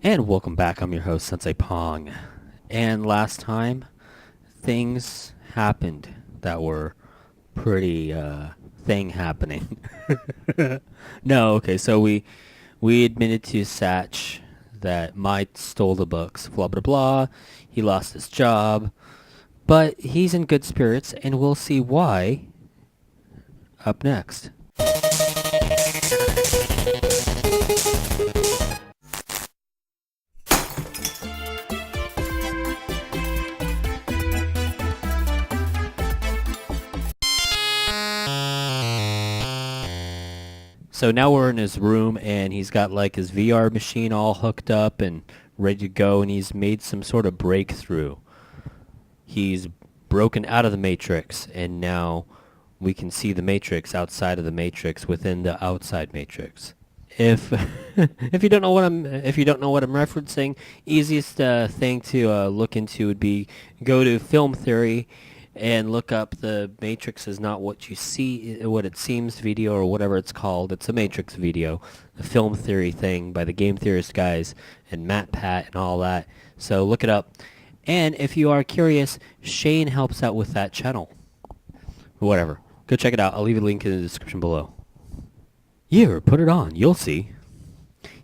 And welcome back. I'm your host, Sensei Pong. And last time, things happened that were pretty thing happening. No, okay. So we admitted to Satch that Mike stole the books. Blah blah blah. He lost his job, but he's in good spirits, and we'll see why up next. So now we're in his room, and he's got like his VR machine all hooked up and ready to go, and he's made some sort of breakthrough. He's broken out of the Matrix, and now we can see the Matrix outside of the Matrix within the outside Matrix. If if you don't know what I'm referencing, easiest thing to look into would be go to film theory and look up the Matrix is not what you see, what it seems video or whatever it's called. It's a Matrix video, the film theory thing by the game theorist guys and Matt Pat and all that. So look it up. And if you are curious, Shane helps out with that channel. Whatever. Go check it out. I'll leave a link in the description below. Here, put it on. You'll see.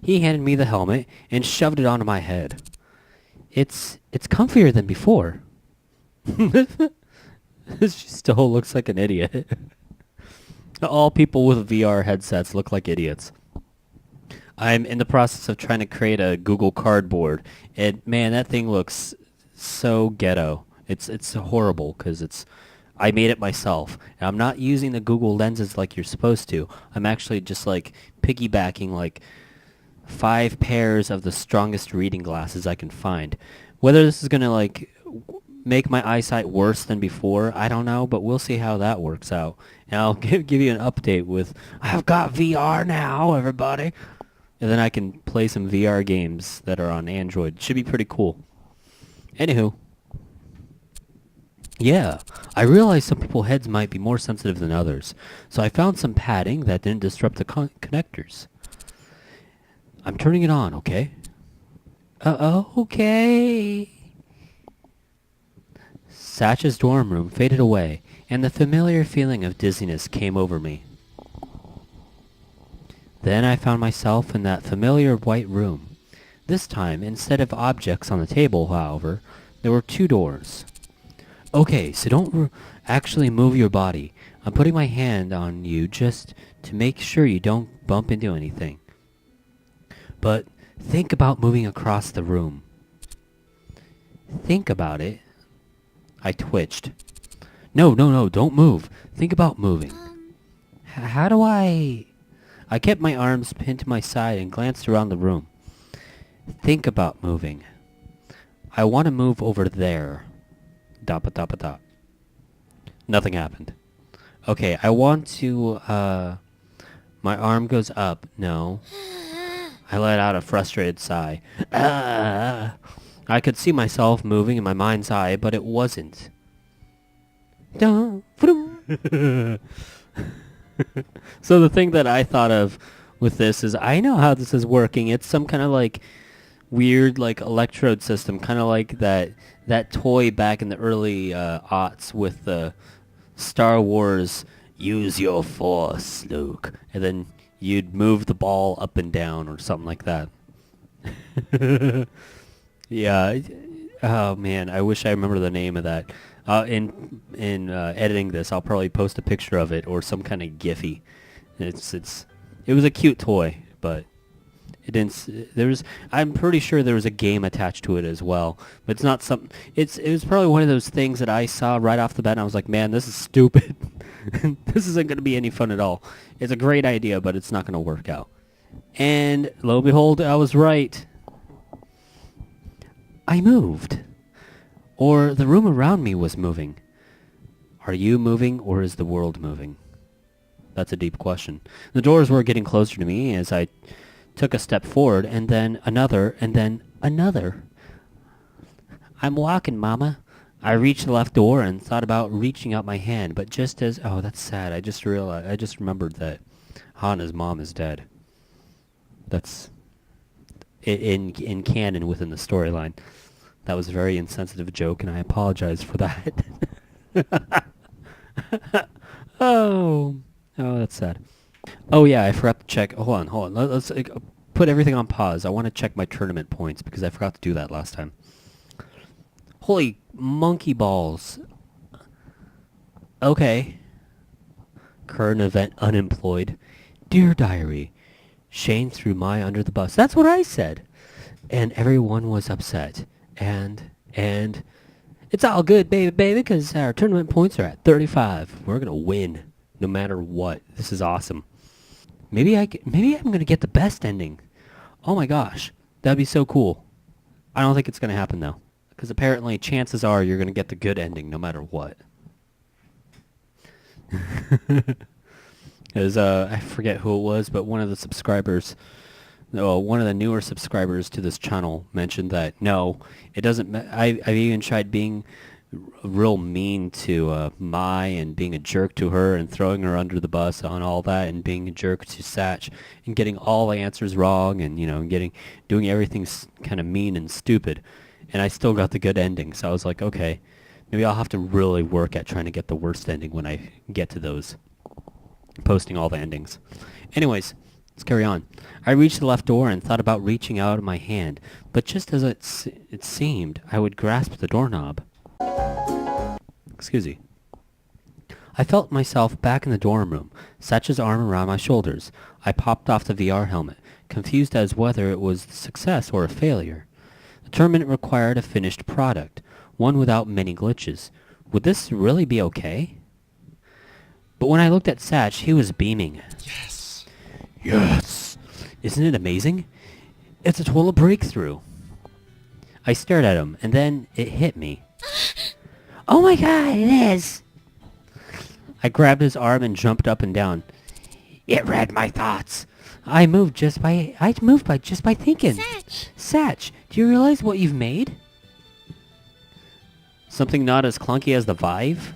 He handed me the helmet and shoved it onto my head. It's comfier than before. She still looks like an idiot. All people with VR headsets look like idiots. I'm in the process of trying to create a Google Cardboard, and man, that thing looks so ghetto. It's horrible because I made it myself. And I'm not using the Google lenses like you're supposed to. I'm actually just like piggybacking like 5 pairs of the strongest reading glasses I can find. Whether this is gonna like make my eyesight worse than before, I don't know, but we'll see how that works out. And I'll give you an update with, I've got VR now, everybody. And then I can play some VR games that are on Android. Should be pretty cool. Anywho. Yeah, I realized some people's heads might be more sensitive than others. So I found some padding that didn't disrupt the connectors. I'm turning it on, okay? Okay. Satch's dorm room faded away, and the familiar feeling of dizziness came over me. Then I found myself in that familiar white room. This time, instead of objects on the table, however, there were 2 doors. Okay, so don't actually move your body. I'm putting my hand on you just to make sure you don't bump into anything. But think about moving across the room. Think about it. I twitched. No, don't move. Think about moving. How do I... I kept my arms pinned to my side and glanced around the room. Think about moving. I want to move over there. Dot. Nothing happened. Okay, I want to, my arm goes up. No. I let out a frustrated sigh. I could see myself moving in my mind's eye, but it wasn't. So the thing that I thought of with this is I know how this is working. It's some kind of like weird like electrode system, kind of like that toy back in the early aughts with the Star Wars use your force, Luke, and then you'd move the ball up and down or something like that. Yeah. Oh man, I wish I remember the name of that. In editing this, I'll probably post a picture of it or some kind of Giphy. It was a cute toy, but it didn't. I'm pretty sure there was a game attached to it as well, but it's not something. It was probably one of those things that I saw right off the bat, and I was like, man, this is stupid. This isn't going to be any fun at all. It's a great idea, but it's not going to work out. And lo and behold, I was right. I moved. Or the room around me was moving. Are you moving, or is the world moving? That's a deep question. The doors were getting closer to me as I took a step forward, and then another, and then another. I'm walking, Mama. I reached the left door and thought about reaching out my hand, but just as... Oh, that's sad. I just remembered that Hana's mom is dead. That's in canon within the storyline. That was a very insensitive joke, and I apologize for that. Oh, oh, that's sad. Oh yeah, I forgot to check. Hold on. Let's put everything on pause. I want to check my tournament points because I forgot to do that last time. Holy monkey balls. Okay. Current event unemployed. Dear diary, Shane threw my under the bus. That's what I said. And everyone was upset. And it's all good, baby, because our tournament points are at 35. We're going to win no matter what. This is awesome. Maybe I'm going to get the best ending. Oh my gosh. That'd be so cool. I don't think it's going to happen though. Because apparently chances are you're going to get the good ending no matter what. Because I forget who it was, but one of the subscribers, one of the newer subscribers to this channel mentioned that no, it doesn't. I've even tried being real mean to Mai and being a jerk to her and throwing her under the bus on all that and being a jerk to Satch and getting all the answers wrong and doing everything kind of mean and stupid, and I still got the good ending. So I was like, okay, maybe I'll have to really work at trying to get the worst ending when I get to those. Posting all the endings. Anyways, let's carry on. I reached the left door and thought about reaching out my hand, but just as it seemed, I would grasp the doorknob. Excuse me. I felt myself back in the dorm room, Satch's arm around my shoulders. I popped off the VR helmet, confused as whether it was a success or a failure. The tournament required a finished product, one without many glitches. Would this really be okay? But when I looked at Satch, he was beaming. Yes! Yes! Isn't it amazing? It's a total breakthrough. I stared at him, and then it hit me. Oh my god, it is! I grabbed his arm and jumped up and down. It read my thoughts. I moved by just by thinking. Satch, do you realize what you've made? Something not as clunky as the Vive?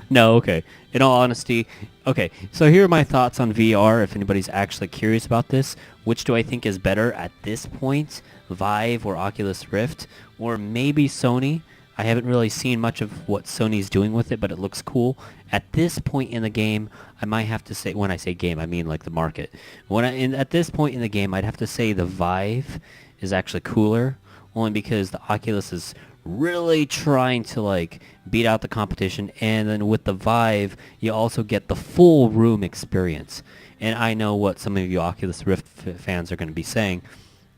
No, okay. In all honesty, okay. So here are my thoughts on VR. If anybody's actually curious about this, which do I think is better at this point, Vive or Oculus Rift, or maybe Sony? I haven't really seen much of what Sony's doing with it, but it looks cool. At this point in the game, I might have to say, when I say game, I mean like the market. At this point in the game, I'd have to say the Vive is actually cooler, only because the Oculus is really trying to like beat out the competition, and then with the Vive you also get the full room experience. And I know what some of you Oculus Rift fans are going to be saying.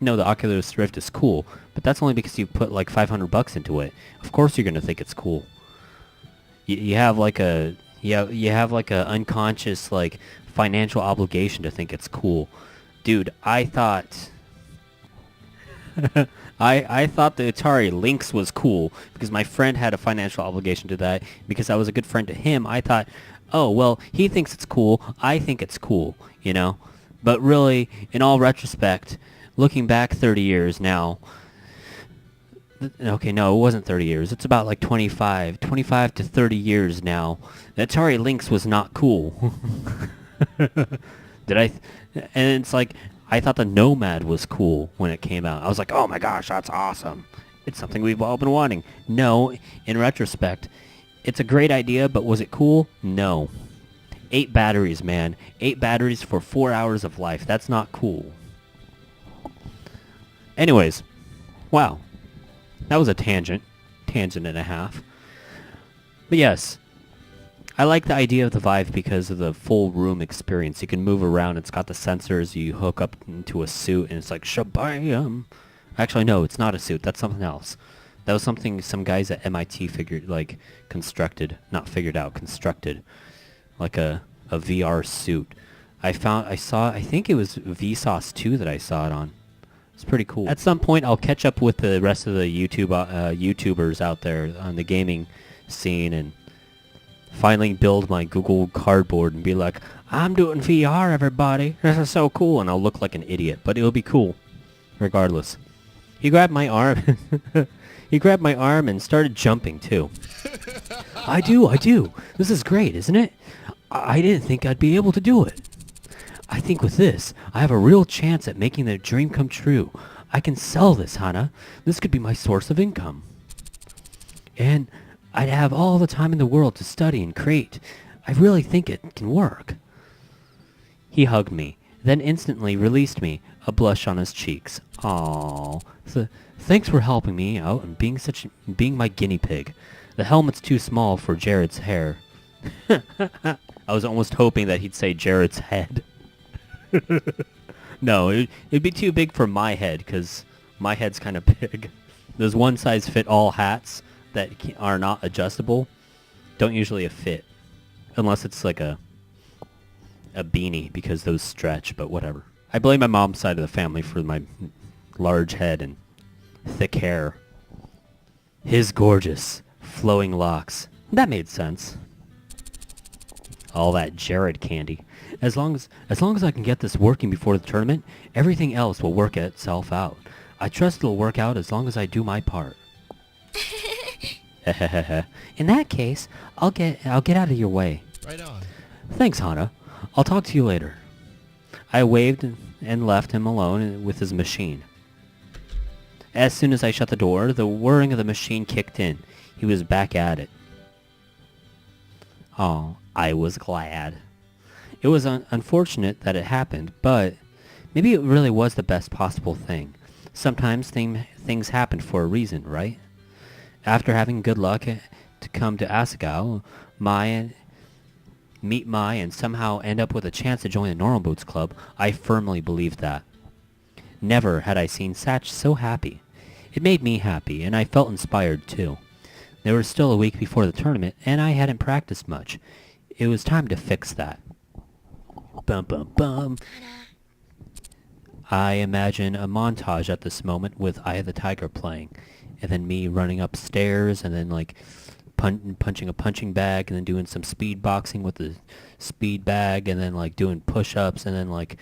No, the Oculus Rift is cool, but that's only because you put like $500 into it. Of course you're going to think it's cool. You have like a you have like a unconscious like financial obligation to think it's cool. Dude, I thought I thought the Atari Lynx was cool because my friend had a financial obligation to that. Because I was a good friend to him, I thought, oh, well, he thinks it's cool, I think it's cool, you know? But really, in all retrospect, looking back 30 years now, okay, no, it wasn't 30 years. It's about like 25 to 30 years now. The Atari Lynx was not cool. And it's like, I thought the Nomad was cool when it came out. I was like, oh my gosh, that's awesome. It's something we've all been wanting. No, in retrospect, it's a great idea, but was it cool? No. 8 batteries, man. 8 batteries for 4 hours of life. That's not cool. Anyways, wow. That was a tangent. Tangent and a half. But yes, I like the idea of the Vive because of the full room experience. You can move around. It's got the sensors. You hook up into a suit, and it's like, shabam. Actually, no, it's not a suit. That's something else. That was something some guys at MIT constructed. Not figured out, constructed. Like a VR suit. I think it was Vsauce 2 that I saw it on. It's pretty cool. At some point, I'll catch up with the rest of the YouTubers out there on the gaming scene and finally build my Google Cardboard and be like, I'm doing VR, everybody. This is so cool. And I'll look like an idiot, but it'll be cool regardless. He grabbed my arm. He grabbed my arm and started jumping too. I do. This is great, isn't it? I didn't think I'd be able to do it. I think with this, I have a real chance at making the dream come true. I can sell this, Hana. This could be my source of income. And I'd have all the time in the world to study and create. I really think it can work. He hugged me, then instantly released me, a blush on his cheeks. Aww. Thanks for helping me out and being my guinea pig. The helmet's too small for Jared's hair. I was almost hoping that he'd say Jared's head. No, it'd be too big for my head, because my head's kind of big. Those one-size-fit-all hats that are not adjustable don't usually fit. Unless it's like a beanie, because those stretch, but whatever. I blame my mom's side of the family for my large head and thick hair. His gorgeous, flowing locks. That made sense. All that Jared candy. As long as I can get this working before the tournament, everything else will work itself out. I trust it'll work out as long as I do my part. In that case, I'll get out of your way. Right on. Thanks, Hana. I'll talk to you later. I waved and left him alone with his machine. As soon as I shut the door, the whirring of the machine kicked in. He was back at it. Oh, I was glad. It was unfortunate that it happened, but maybe it really was the best possible thing. Sometimes things happen for a reason, right? After having good luck to come to Asagao, meet Mai, and somehow end up with a chance to join the Normal Boots Club, I firmly believed that. Never had I seen Satch so happy. It made me happy, and I felt inspired too. There was still a week before the tournament, and I hadn't practiced much. It was time to fix that. Bum bum bum. I imagine a montage at this moment with Eye of the Tiger playing, and then me running upstairs, and then like punching a punching bag, and then doing some speed boxing with the speed bag, and then like doing push-ups, and then like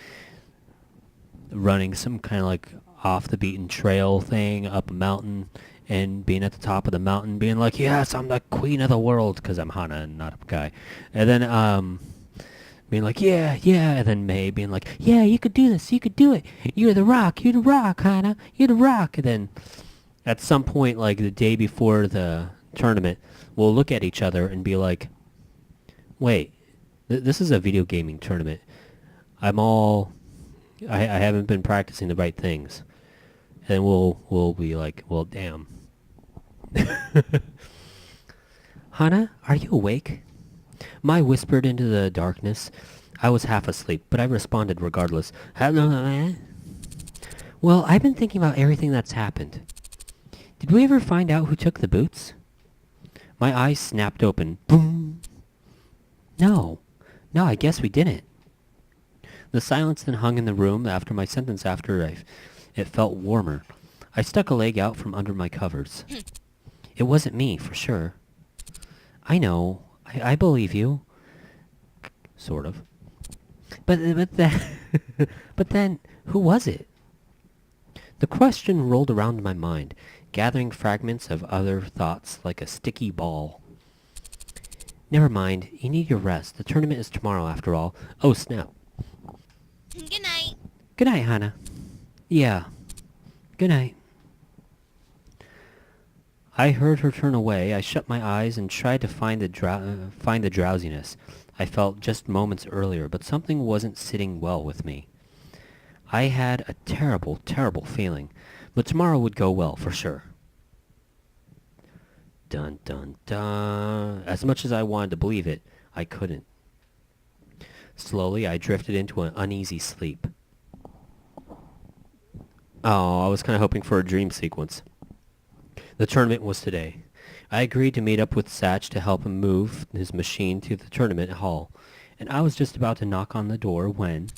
running some kind of like off the beaten trail thing up a mountain, and being at the top of the mountain being like, yes, I'm the queen of the world, because I'm Hana and not a guy. And then being like, yeah, and then May being like, yeah, you could do this, you could do it, you're the rock, Hana, you're the rock. And then at some point, like the day before the tournament, we'll look at each other and be like, wait, this is a video gaming tournament. I haven't been practicing the right things. And we'll be like, well, damn. Hana, are you awake? Mai whispered into the darkness. I was half asleep, but I responded regardless. Hello. Well, I've been thinking about everything that's happened. Did we ever find out who took the boots? My eyes snapped open. Boom. No, I guess we didn't. The silence then hung in the room after my sentence it felt warmer. I stuck a leg out from under my covers. It wasn't me, for sure. I know. I believe you. Sort of. But then, who was it? The question rolled around in my mind, gathering fragments of other thoughts like a sticky ball. Never mind. You need your rest. The tournament is tomorrow, after all. Oh, snap. Good night. Good night, Hana. Yeah. Good night. I heard her turn away. I shut my eyes and tried to find the drowsiness I felt just moments earlier, but something wasn't sitting well with me. I had a terrible, terrible feeling, but tomorrow would go well for sure. Dun dun dun. As much as I wanted to believe it, I couldn't. Slowly, I drifted into an uneasy sleep. Oh, I was kind of hoping for a dream sequence. The tournament was today. I agreed to meet up with Satch to help him move his machine to the tournament hall, and I was just about to knock on the door when...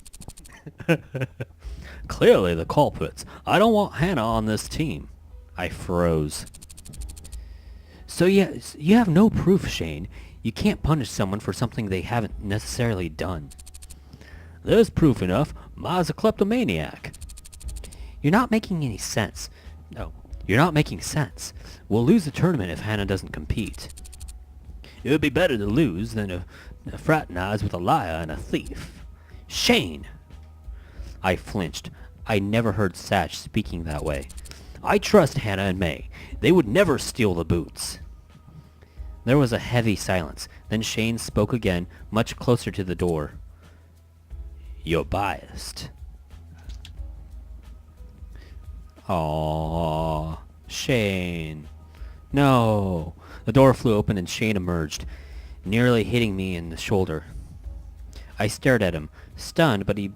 Clearly the culprits. I don't want Hana on this team. I froze. So yeah, you have no proof, Shane. You can't punish someone for something they haven't necessarily done. There's proof enough. Ma's a kleptomaniac. You're not making any sense. No, you're not making sense. We'll lose the tournament if Hana doesn't compete. It would be better to lose than to fraternize with a liar and a thief. Shane! I flinched. I never heard Satch speaking that way. I trust Hannah and May. They would never steal the boots. There was a heavy silence. Then Shane spoke again, much closer to the door. You're biased. Aww, Shane. No. The door flew open and Shane emerged, nearly hitting me in the shoulder. I stared at him, stunned, but he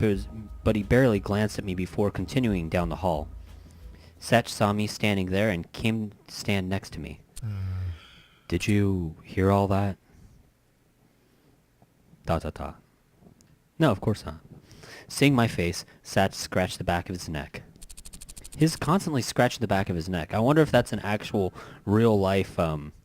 barely glanced at me before continuing down the hall. Satch saw me standing there and came to stand next to me. Did you hear all that? .thI. No, of course not. Seeing my face, Satch scratched the back of his neck. He's constantly scratching the back of his neck. I wonder if that's an actual real-life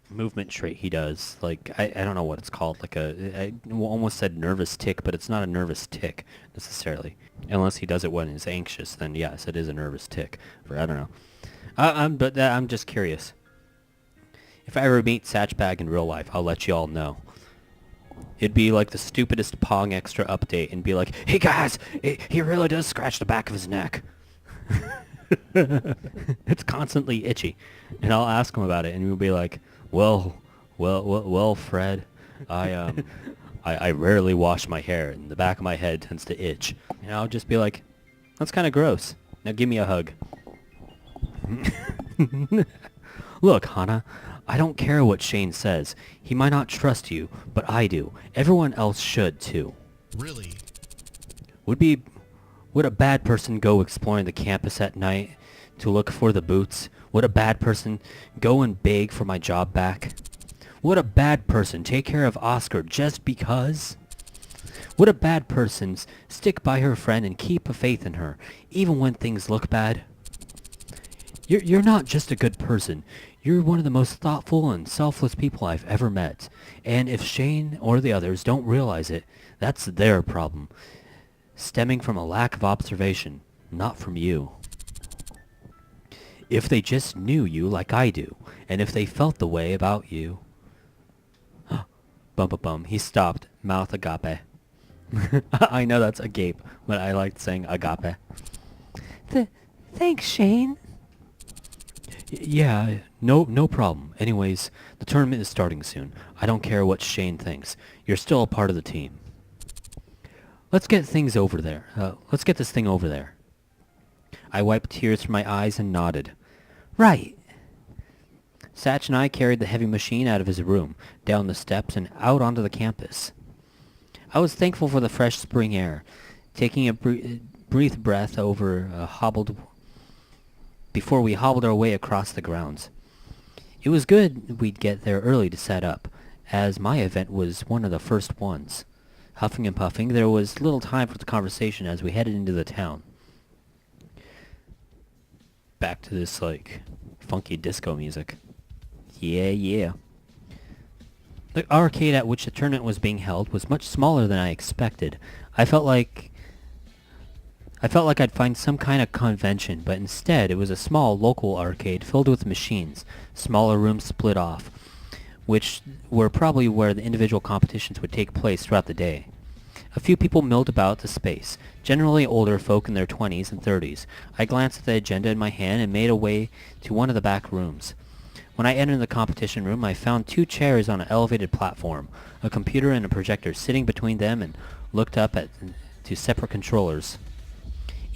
movement trait he does. Like, I don't know what it's called. Like I almost said nervous tick, but it's not a nervous tick, necessarily. Unless he does it when he's anxious, then yes, it is a nervous tick. Or I don't know. I'm just curious. If I ever meet Satchbag in real life, I'll let you all know. It'd be like the stupidest Pong Extra update and be like, hey guys, he really does scratch the back of his neck. It's constantly itchy. And I'll ask him about it and he'll be like, well, Fred, I rarely wash my hair and the back of my head tends to itch. And I'll just be like, that's kind of gross. Now give me a hug. Look, Hannah, I don't care what Shane says. He might not trust you, but I do. Everyone else should, too. Really? Would a bad person go exploring the campus at night to look for the boots? Would a bad person go and beg for my job back? Would a bad person take care of Oscar just because? Would a bad person stick by her friend and keep a faith in her, even when things look bad? You're not just a good person. You're one of the most thoughtful and selfless people I've ever met. And if Shane or the others don't realize it, that's their problem. Stemming from a lack of observation, not from you. If they just knew you like I do, and if they felt the way about you... Bum. He stopped, mouth agape. I know that's agape, but I liked saying agape. Thanks, Shane. Yeah, no problem. Anyways, the tournament is starting soon. I don't care what Shane thinks. You're still a part of the team. Let's get things over there. Let's get this thing over there. I wiped tears from my eyes and nodded. Right. Satch and I carried the heavy machine out of his room, down the steps, and out onto the campus. I was thankful for the fresh spring air, taking a brief breath before we hobbled our way across the grounds. It was good we'd get there early to set up, as my event was one of the first ones. Huffing and puffing, there was little time for the conversation as we headed into the town. Back to this, like, funky disco music. Yeah. The arcade at which the tournament was being held was much smaller than I expected. I felt like I'd find some kind of convention, but instead it was a small local arcade filled with machines, smaller rooms split off, which were probably where the individual competitions would take place throughout the day. A few people milled about the space, generally older folk in their 20s and 30s. I glanced at the agenda in my hand and made a way to one of the back rooms. When I entered the competition room, I found 2 chairs on an elevated platform, a computer and a projector sitting between them, and looked up at 2 separate controllers.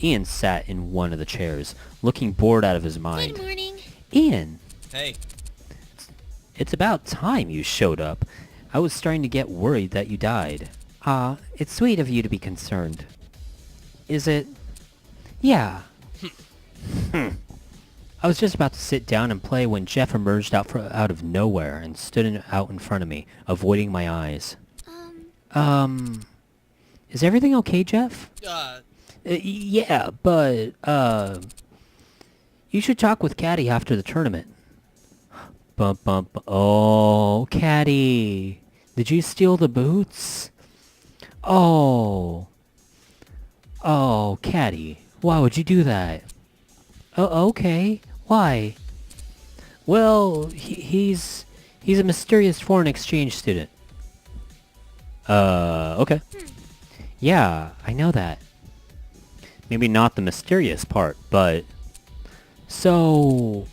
Ian sat in one of the chairs, looking bored out of his mind. Good morning. Ian! Hey. It's about time you showed up. I was starting to get worried that you died. It's sweet of you to be concerned. Is it? Yeah. I was just about to sit down and play when Jeff emerged out of nowhere and stood out in front of me, avoiding my eyes. Is everything okay, Jeff? Yeah, but, you should talk with Caddy after the tournament. Oh, Caddy. Did you steal the boots? Oh, Caddy. Why would you do that? Oh, okay. Why? Well, he's a mysterious foreign exchange student. Okay. Yeah, I know that. Maybe not the mysterious part, but... So...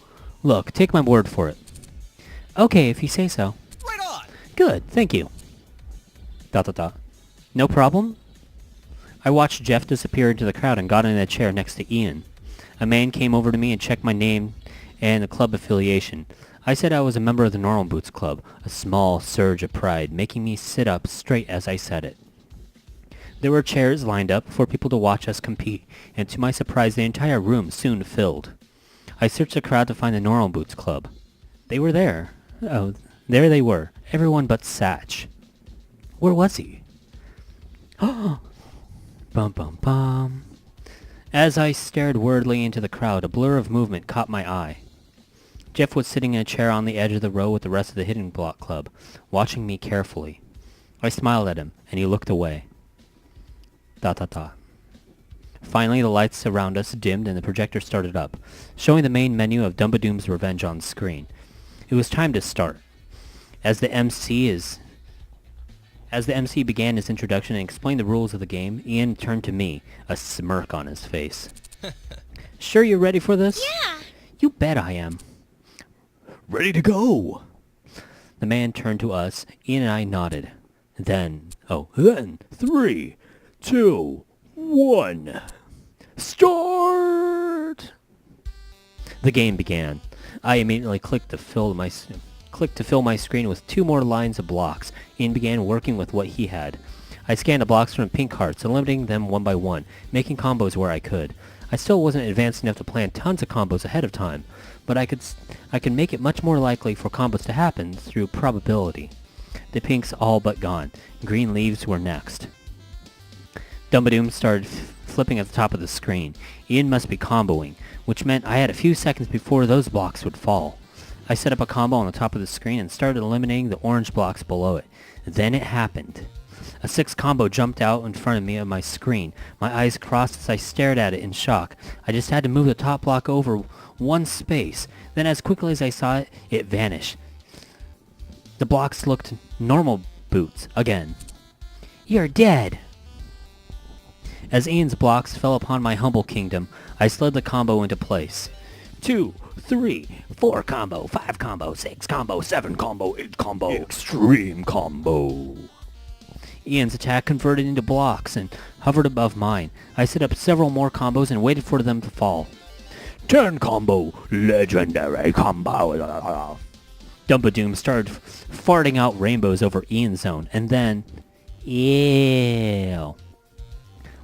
Look, take my word for it. Okay, if you say so. Right on! Good, thank you. ... No problem? I watched Jeff disappear into the crowd and got in a chair next to Ian. A man came over to me and checked my name and the club affiliation. I said I was a member of the Normal Boots Club, a small surge of pride, making me sit up straight as I said it. There were chairs lined up for people to watch us compete, and to my surprise the entire room soon filled. I searched the crowd to find the Normal Boots Club. They were there. Oh, there they were, everyone but Satch. Where was he? Bum bum bum. As I stared wordly into the crowd, a blur of movement caught my eye. Jeff was sitting in a chair on the edge of the row with the rest of the Hidden Block Club, watching me carefully. I smiled at him, and he looked away. ... Finally, the lights around us dimmed and the projector started up, showing the main menu of Dumbadoom's Revenge on screen. It was time to start. As the MC began his introduction and explained the rules of the game, Ian turned to me, a smirk on his face. Sure you're ready for this? Yeah. You bet I am. Ready to go! The man turned to us. Ian and I nodded. Then 3, 2, 1. Start! The game began. I immediately clicked to fill my screen with 2 more lines of blocks. Ian began working with what he had. I scanned the blocks from pink hearts, eliminating them one by one, making combos where I could. I still wasn't advanced enough to plan tons of combos ahead of time, but I could make it much more likely for combos to happen through probability. The pinks all but gone. Green leaves were next. Dumbadoom started flipping at the top of the screen. Ian must be comboing, which meant I had a few seconds before those blocks would fall. I set up a combo on the top of the screen and started eliminating the orange blocks below it. Then it happened. A 6 combo jumped out in front of me on my screen. My eyes crossed as I stared at it in shock. I just had to move the top block over 1 space. Then as quickly as I saw it, it vanished. The blocks looked normal boots again. You're dead! As Ian's blocks fell upon my humble kingdom, I slid the combo into place. 2, 3, 4 combo, 5 combo, 6 combo, 7 combo, 8 combo, extreme combo. Ian's attack converted into blocks and hovered above mine. I set up several more combos and waited for them to fall. 10 combo, legendary combo. Dumbadoom started farting out rainbows over Ian's zone, and then... Ew.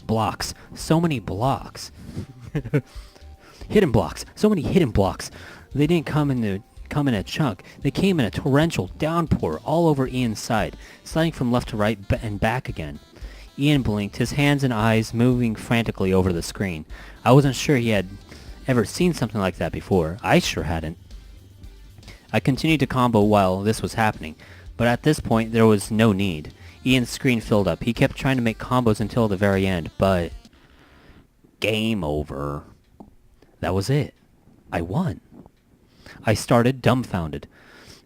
Blocks. So many blocks. Hidden blocks. So many hidden blocks. They didn't come in a chunk. They came in a torrential downpour all over Ian's side, sliding from left to right and back again. Ian blinked, his hands and eyes moving frantically over the screen. I wasn't sure he had ever seen something like that before. I sure hadn't. I continued to combo while this was happening, but at this point there was no need. Ian's screen filled up. He kept trying to make combos until the very end, but... Game over. That was it. I won. I started dumbfounded.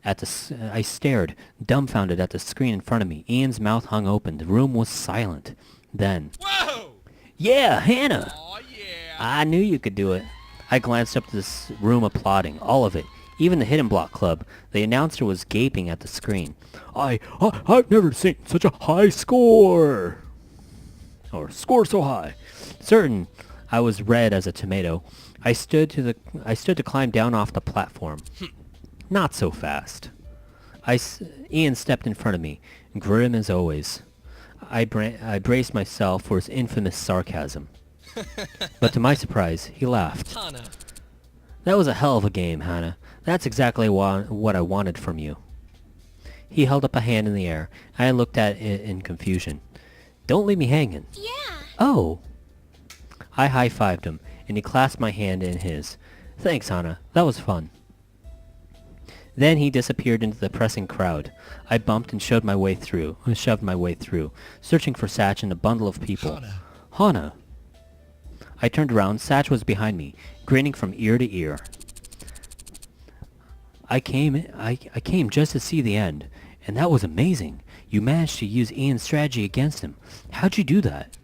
I stared, dumbfounded at the screen in front of me. Ian's mouth hung open. The room was silent. Then... Whoa! Yeah, Hannah! Aw, yeah! I knew you could do it. I glanced up to this room applauding, all of it. Even the Hidden Block Club. The announcer was gaping at the screen. I've never seen such a high score! Or score so high. Certain I was red as a tomato. I stood to climb down off the platform. Not so fast. Ian stepped in front of me, grim as always. I braced myself for his infamous sarcasm. But to my surprise, he laughed. Hana. That was a hell of a game, Hannah. That's exactly what I wanted from you. He held up a hand in the air. I looked at it in confusion. Don't leave me hanging. Yeah. Oh. I high-fived him, and he clasped my hand in his. Thanks, Hannah. That was fun. Then he disappeared into the pressing crowd. I bumped and shoved my way through, searching for Satch in a bundle of people. Hana. I turned around. Satch was behind me, grinning from ear to ear. I came just to see the end, and that was amazing. You managed to use Ian's strategy against him. How'd you do that?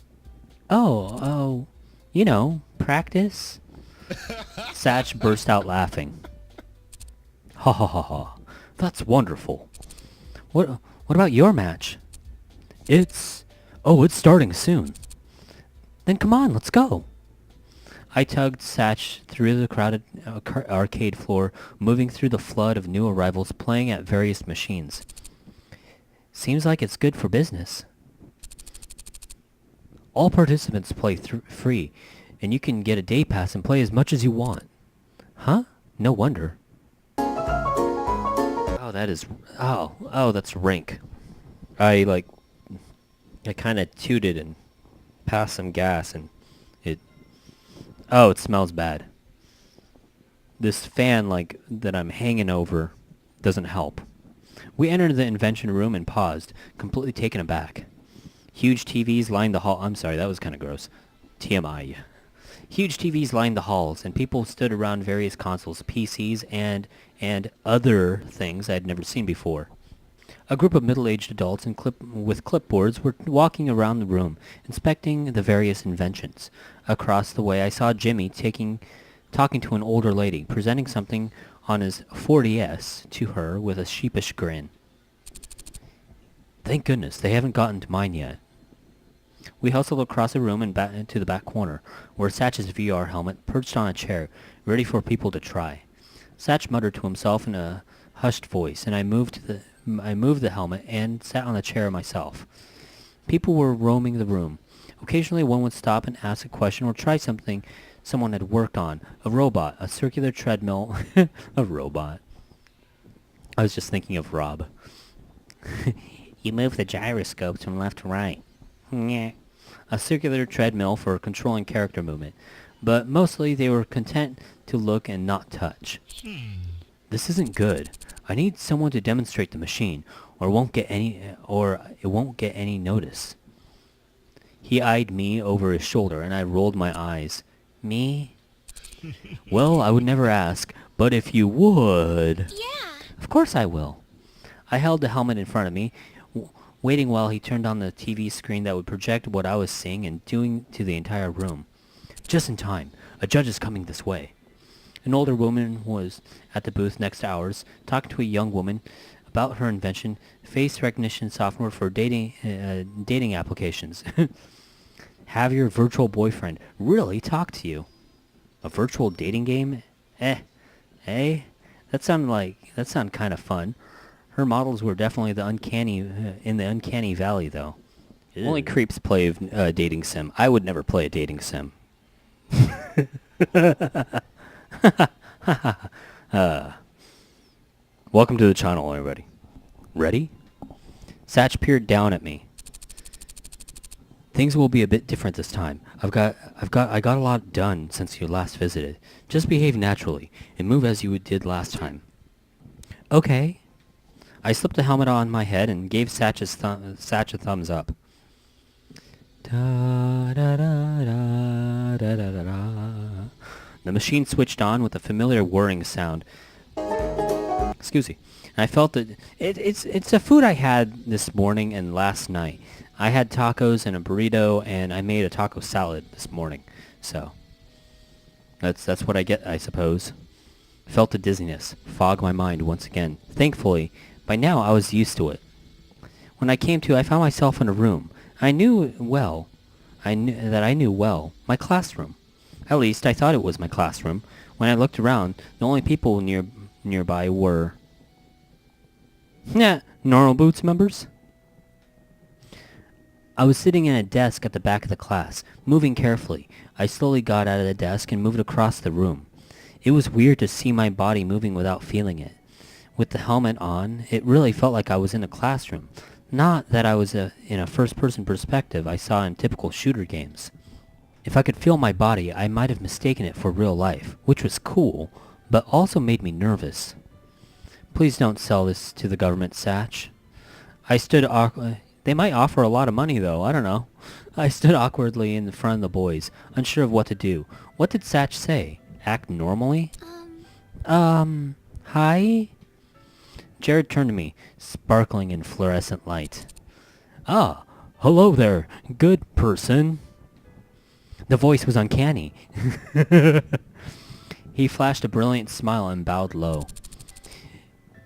Oh, You know, practice. Satch burst out laughing. Ha ha ha ha. That's wonderful. What about your match? It's... Oh, it's starting soon. Then come on, let's go. I tugged Satch through the crowded arcade floor, moving through the flood of new arrivals playing at various machines. Seems like it's good for business. All participants play free, and you can get a day pass and play as much as you want. Huh? No wonder. Oh, that is... Oh, that's rank. I kind of tooted and passed some gas, and it... Oh, it smells bad. This fan, that I'm hanging over doesn't help. We entered the invention room and paused, completely taken aback. Huge TVs lined the hall... I'm sorry, that was kind of gross. TMI. Huge TVs lined the halls, and people stood around various consoles, PCs, and other things I'd never seen before. A group of middle-aged adults with clipboards were walking around the room, inspecting the various inventions. Across the way, I saw Jimmy talking to an older lady, presenting something on his 4DS to her with a sheepish grin. Thank goodness, they haven't gotten to mine yet. We hustled across the room and back into the back corner, where Satch's VR helmet perched on a chair, ready for people to try. Satch muttered to himself in a hushed voice, and I moved the helmet and sat on the chair myself. People were roaming the room. Occasionally one would stop and ask a question or try something someone had worked on. A robot, a circular treadmill, a robot. I was just thinking of Rob. You move the gyroscopes from left to right. Yeah. A circular treadmill for controlling character movement. But mostly they were content to look and not touch. This isn't good. I need someone to demonstrate the machine, or it won't get any notice. He eyed me over his shoulder, and I rolled my eyes. Me? Well, I would never ask, but if you would... Yeah. Of course I will. I held the helmet in front of me, waiting while he turned on the TV screen that would project what I was seeing and doing to the entire room. Just in time. A judge is coming this way. An older woman was at the booth next to ours, talking to a young woman about her invention, face recognition software for dating applications. Have your virtual boyfriend really talk to you. A virtual dating game? That sounded kind of fun. Her models were definitely in the uncanny valley, though. Ew. Only creeps play a dating sim. I would never play a dating sim. Welcome to the channel, everybody. Ready? Satch peered down at me. Things will be a bit different this time. I got a lot done since you last visited. Just behave naturally and move as you did last time. Okay. I slipped the helmet on my head and gave Satch a thumbs up. Da, da, da, da, da, da, da, da. The machine switched on with a familiar whirring sound. Excuse me. And I felt that it's a food I had this morning and last night. I had tacos and a burrito, and I made a taco salad this morning. So that's what I get, I suppose. Felt the dizziness fog my mind once again. Thankfully, by now I was used to it. When I came to, I found myself in a room I knew well. My classroom. At least I thought it was my classroom. When I looked around, the only people nearby were... Normal Boots members? I was sitting in a desk at the back of the class, moving carefully. I slowly got out of the desk and moved across the room. It was weird to see my body moving without feeling it. With the helmet on, it really felt like I was in a classroom. Not that I was in a first-person perspective I saw in typical shooter games. If I could feel my body, I might have mistaken it for real life, which was cool, but also made me nervous. Please don't sell this to the government, Satch. I stood awkwardly. They might offer a lot of money, though. I don't know. I stood awkwardly in front of the boys, unsure of what to do. What did Satch say? Act normally? Hi? Jared turned to me, sparkling in fluorescent light. Ah, hello there, good person. The voice was uncanny. He flashed a brilliant smile and bowed low.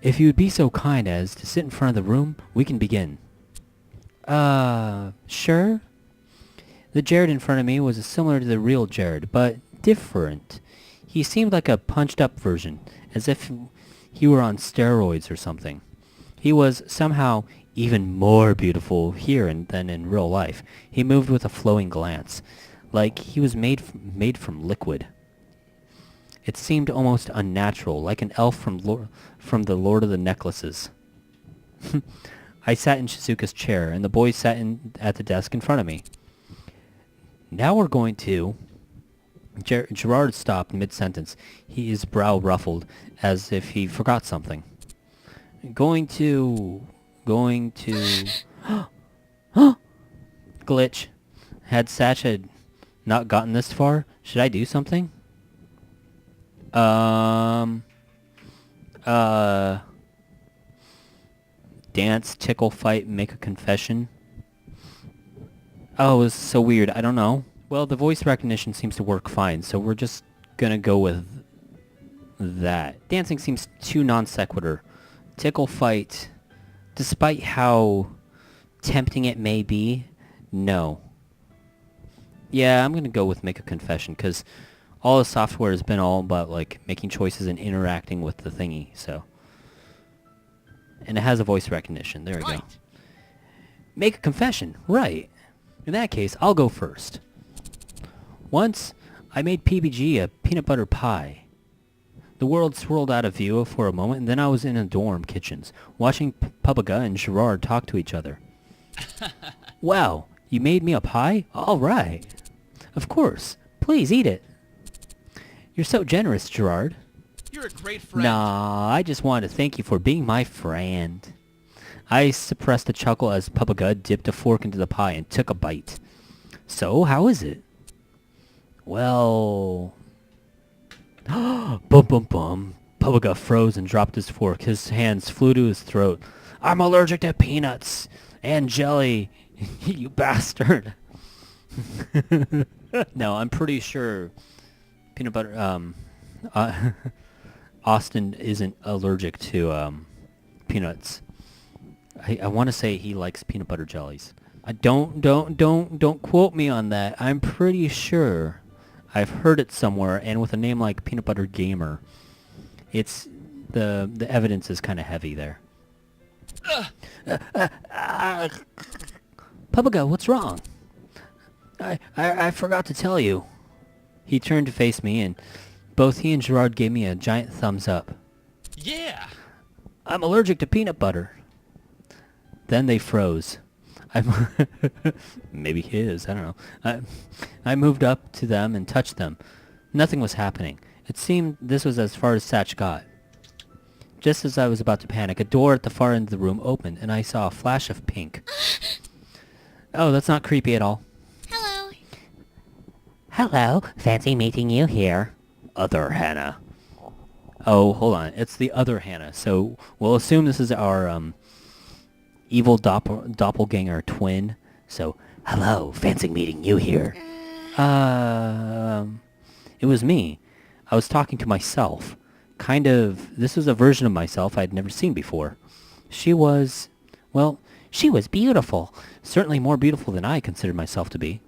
If you would be so kind as to sit in front of the room, we can begin. Sure? The Jared in front of me was similar to the real Jared, but different. He seemed like a punched-up version, as if he were on steroids or something. He was somehow even more beautiful here than in real life. He moved with a flowing glance, like he was made from liquid. It seemed almost unnatural, like an elf from the Lord of the Necklaces. I sat in Shizuka's chair, and the boys sat at the desk in front of me. Now we're going to... Gerard stopped mid-sentence, his brow ruffled, as if he forgot something. Going to... Glitch. Had Satch not gotten this far? Should I do something? Dance, tickle, fight, make a confession. Oh, it was so weird. I don't know. Well, the voice recognition seems to work fine, so we're just gonna go with that. Dancing seems too non sequitur. Tickle, fight, despite how tempting it may be, no. Yeah, I'm gonna go with make a confession, because all the software has been all about, like, making choices and interacting with the thingy, so. And it has a voice recognition. There we go. Make a confession. Right. In that case, I'll go first. Once, I made PBG a peanut butter pie. The world swirled out of view for a moment, and then I was in a dorm kitchens, watching Pubaga and Gerard talk to each other. Wow, you made me a pie? All right. Of course. Please eat it. You're so generous, Gerard. You're a great friend. Nah, I just wanted to thank you for being my friend. I suppressed a chuckle as Pubaga dipped a fork into the pie and took a bite. So, how is it? Well... Bum bum bum. Pubaga froze and dropped his fork. His hands flew to his throat. I'm allergic to peanuts and jelly, you bastard. No, I'm pretty sure peanut butter, Austin isn't allergic to, peanuts. I want to say he likes peanut butter jellies. Don't quote me on that. I'm pretty sure I've heard it somewhere, and with a name like Peanut Butter Gamer, it's the evidence is kind of heavy there. Pubaga, what's wrong? I forgot to tell you. He turned to face me, and both he and Gerard gave me a giant thumbs up. Yeah. I'm allergic to peanut butter. Then they froze. Maybe he is, I don't know. I moved up to them and touched them. Nothing was happening. It seemed this was as far as Satch got. Just as I was about to panic, a door at the far end of the room opened, and I saw a flash of pink. Oh, that's not creepy at all. Hello. Hello, fancy meeting you here. Other Hannah. Oh, hold on. It's the other Hannah. So we'll assume this is our evil doppelganger twin. So, hello, fancy meeting you here. It was me. I was talking to myself. Kind of, this was a version of myself I'd never seen before. She was, well, she was beautiful. Certainly more beautiful than I considered myself to be.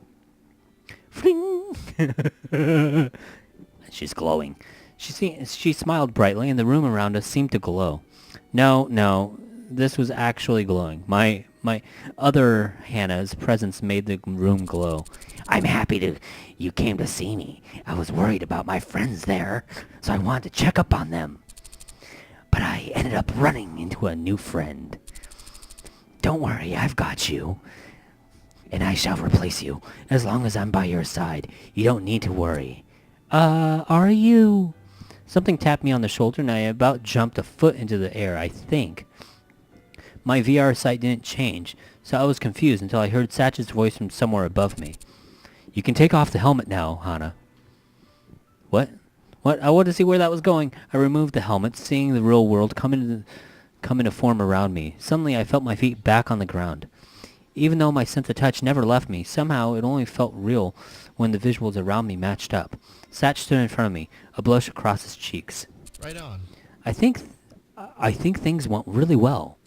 Fling! She's glowing. She smiled brightly, and the room around us seemed to glow. No, this was actually glowing. My other Hannah's presence made the room glow. I'm happy you came to see me. I was worried about my friends there, so I wanted to check up on them. But I ended up running into a new friend. Don't worry, I've got you. And I shall replace you. As long as I'm by your side, you don't need to worry. Are you... Something tapped me on the shoulder, and I about jumped a foot into the air, I think. My VR sight didn't change, so I was confused until I heard Satch's voice from somewhere above me. You can take off the helmet now, Hana. What? I wanted to see where that was going. I removed the helmet, seeing the real world come into form around me. Suddenly, I felt my feet back on the ground. Even though my sense of touch never left me, somehow it only felt real when the visuals around me matched up. Satch stood in front of me, a blush across his cheeks. Right on. I think things went really well.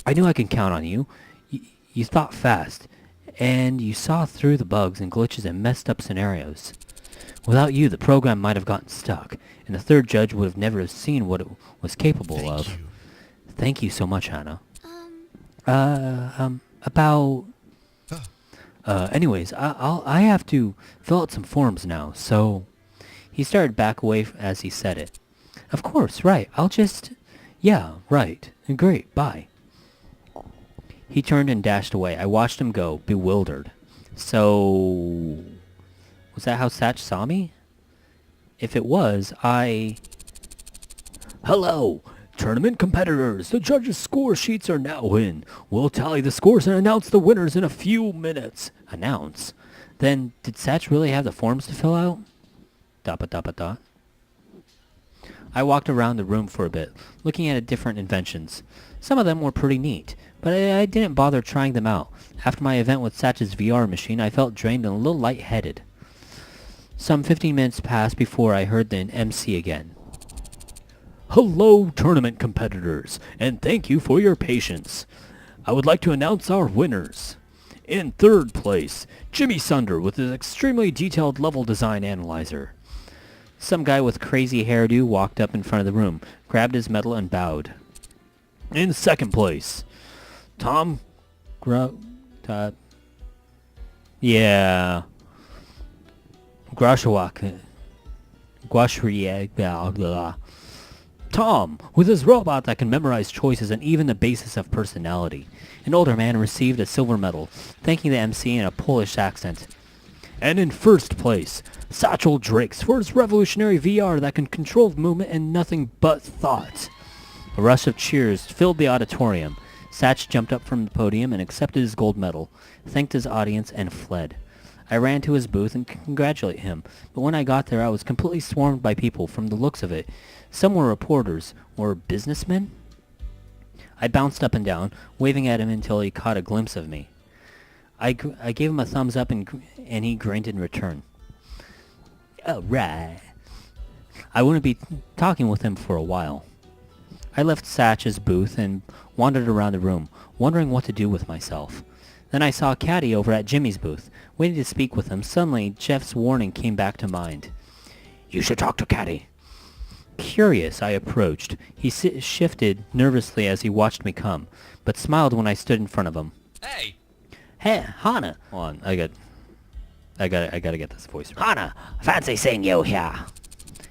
I knew I could count on you. You thought fast, and you saw through the bugs and glitches and messed up scenarios. Without you, the program might have gotten stuck, and the third judge would have never seen what it was capable of. Thank you. Thank you so much, Hannah. About... anyways, I have to fill out some forms now, so... He started back away as he said it. Of course, right, I'll just... Yeah, right. Great, bye. He turned and dashed away. I watched him go, bewildered. So... Was that how Satch saw me? If it was, Hello! Tournament competitors, the judges' score sheets are now in. We'll tally the scores and announce the winners in a few minutes. Announce? Then, did Satch really have the forms to fill out? ... I walked around the room for a bit, looking at different inventions. Some of them were pretty neat, but I didn't bother trying them out. After my event with Satch's VR machine, I felt drained and a little lightheaded. Some 15 minutes passed before I heard the MC again. Hello, tournament competitors, and thank you for your patience. I would like to announce our winners. In third place, Jimmy Sunder with his extremely detailed level design analyzer. Some guy with crazy hairdo walked up in front of the room, grabbed his medal, and bowed. In second place, Tom Guashrieg, Tom, with his robot that can memorize choices and even the basis of personality. An older man received a silver medal, thanking the MC in a Polish accent. And in first place, Satchel Drakes for his revolutionary VR that can control movement and nothing but thought. A rush of cheers filled the auditorium. Satch jumped up from the podium and accepted his gold medal, thanked his audience, and fled. I ran to his booth and congratulated him, but when I got there I was completely swarmed by people from the looks of it. Some were reporters, or businessmen. I bounced up and down, waving at him until he caught a glimpse of me. I gave him a thumbs up and he grinned in return. Alright. I wouldn't be talking with him for a while. I left Satch's booth and wandered around the room, wondering what to do with myself. Then I saw Caddy over at Jimmy's booth, waiting to speak with him. Suddenly, Jeff's warning came back to mind. You should talk to Caddy. Curious, I approached. He shifted nervously as he watched me come, but smiled when I stood in front of him. Hey! Hey, Hana! Hold on, I gotta get this voice right. Hana, fancy seeing you here.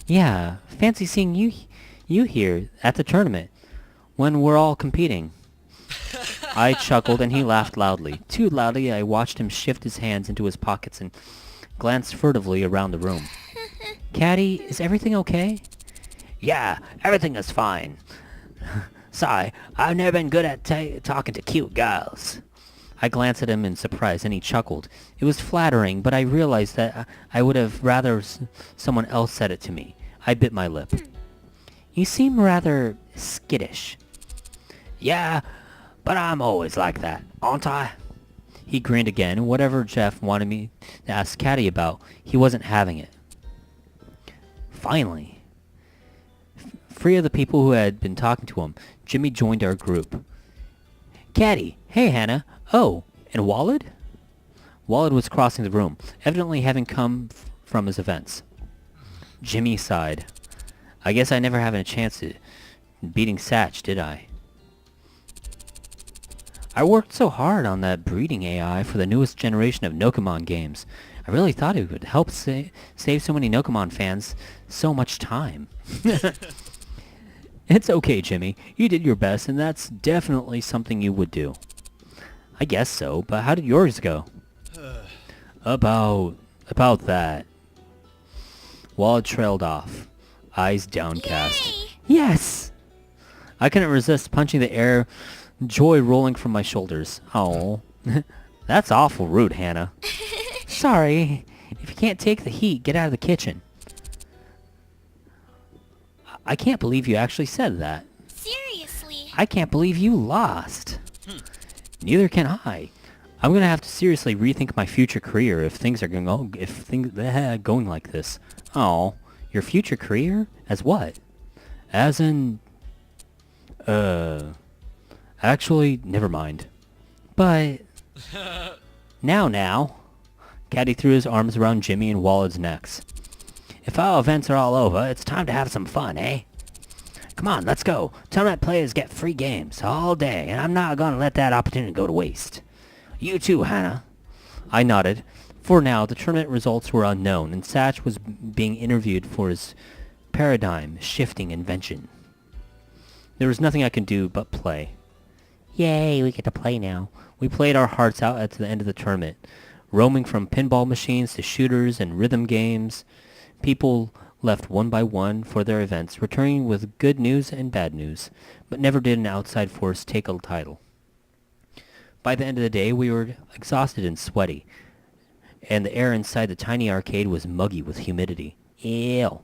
Yeah, fancy seeing you here at the tournament, when we're all competing. I chuckled and he laughed loudly. Too loudly, I watched him shift his hands into his pockets and glanced furtively around the room. Caddy, is everything okay? Yeah, everything is fine. Sorry, I've never been good at talking to cute girls. I glanced at him in surprise, and he chuckled. It was flattering, but I realized that I would have rather someone else said it to me. I bit my lip. You seem rather skittish. Yeah, but I'm always like that, aren't I? He grinned again, and whatever Jeff wanted me to ask Caddy about, he wasn't having it. Finally, free of the people who had been talking to him, Jimmy joined our group. Caddy, hey Hannah. Oh, and Walid? Walid was crossing the room, evidently having come from his events. Jimmy sighed. I guess I never had a chance at beating Satch, did I? I worked so hard on that breeding AI for the newest generation of Nokomon games. I really thought it would help save so many Nokomon fans so much time. It's okay, Jimmy. You did your best, and that's definitely something you would do. I guess so, but how did yours go? About that. Walid trailed off, eyes downcast. Yay! Yes! I couldn't resist punching the air, joy rolling from my shoulders. Oh, that's awful rude, Hannah. Sorry. If you can't take the heat, get out of the kitchen. I can't believe you actually said that. Seriously. I can't believe you lost. Neither can I. I'm gonna have to seriously rethink my future career if things are going like this. Oh, your future career? As what? As in, actually, never mind. But now, Caddy threw his arms around Jimmy and Walled's necks. If our events are all over, it's time to have some fun, eh? Come on, let's go. Tournament players get free games all day, and I'm not gonna let that opportunity go to waste. You too, Hannah. I nodded. For now, the tournament results were unknown, and Satch was being interviewed for his paradigm-shifting invention. There was nothing I could do but play. Yay, we get to play now. We played our hearts out at the end of the tournament, roaming from pinball machines to shooters and rhythm games. People left one by one for their events, returning with good news and bad news, but never did an outside force take a title. By the end of the day, we were exhausted and sweaty, and the air inside the tiny arcade was muggy with humidity. Ew.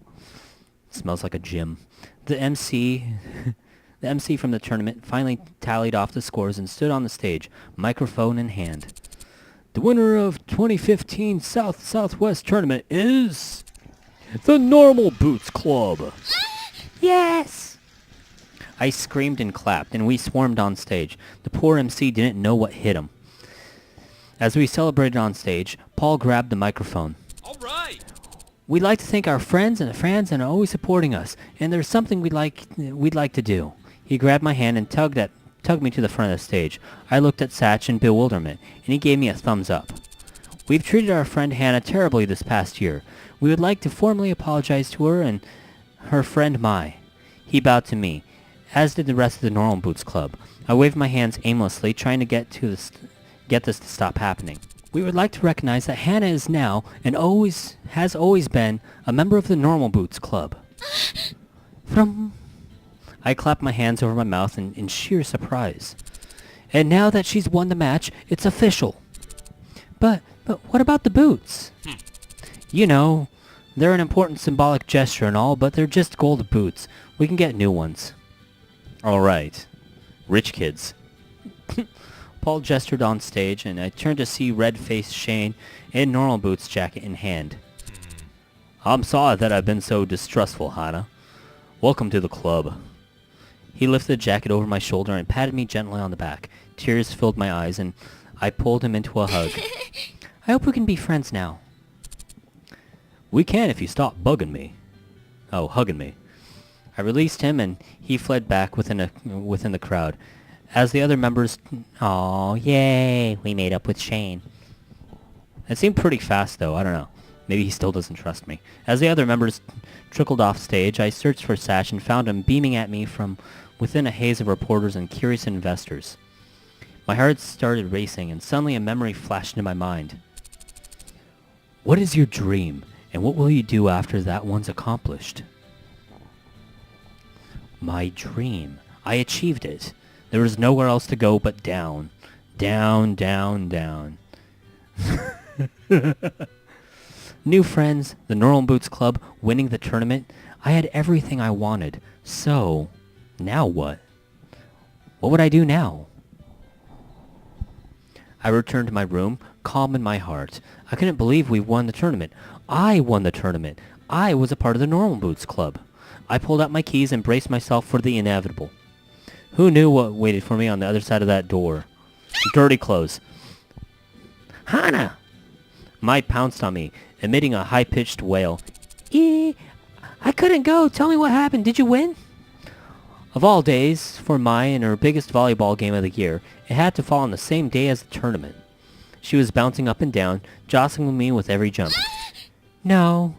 Smells like a gym. The MC from the tournament finally tallied off the scores and stood on the stage, microphone in hand. The winner of 2015 South-Southwest tournament is the Normal Boots Club. Yes! I screamed and clapped, and we swarmed on stage. The poor MC didn't know what hit him. As we celebrated on stage, Paul grabbed the microphone. All right. We'd like to thank our friends and the fans and are always supporting us, and there's something we'd like to do. He grabbed my hand and tugged me to the front of the stage. I looked at Satch in bewilderment, and he gave me a thumbs up. We've treated our friend Hannah terribly this past year. We would like to formally apologize to her and her friend Mai. He bowed to me, as did the rest of the Normal Boots Club. I waved my hands aimlessly, trying to get this to stop happening. We would like to recognize that Hannah is now, and has always been, a member of the Normal Boots Club. I clapped my hands over my mouth in sheer surprise. And now that she's won the match, it's official. But what about the boots? You know, they're an important symbolic gesture and all, but they're just gold boots. We can get new ones. All right. Rich kids. Paul gestured on stage, and I turned to see red-faced Shane in Normal Boots jacket in hand. I'm sorry that I've been so distrustful, Hannah. Welcome to the club. He lifted the jacket over my shoulder and patted me gently on the back. Tears filled my eyes, and I pulled him into a hug. I hope we can be friends now. We can if you stop bugging me. Oh, hugging me. I released him, and he fled back within the crowd. As the other members... Aw, yay, we made up with Shane. It seemed pretty fast, though. I don't know. Maybe he still doesn't trust me. As the other members trickled off stage, I searched for Satch and found him beaming at me from within a haze of reporters and curious investors. My heart started racing, and suddenly a memory flashed into my mind. What is your dream, and what will you do after that one's accomplished? My dream. I achieved it. There was nowhere else to go but down. Down, down, down. New friends, the Normal Boots Club, winning the tournament. I had everything I wanted. So, now what? What would I do now? I returned to my room, calm in my heart. I couldn't believe we won the tournament. I won the tournament. I was a part of the Normal Boots Club. I pulled out my keys and braced myself for the inevitable. Who knew what waited for me on the other side of that door? Dirty clothes. Hannah! Mai pounced on me, emitting a high-pitched wail. I couldn't go. Tell me what happened. Did you win? Of all days, for Mai in her biggest volleyball game of the year, it had to fall on the same day as the tournament. She was bouncing up and down, jostling me with every jump. No,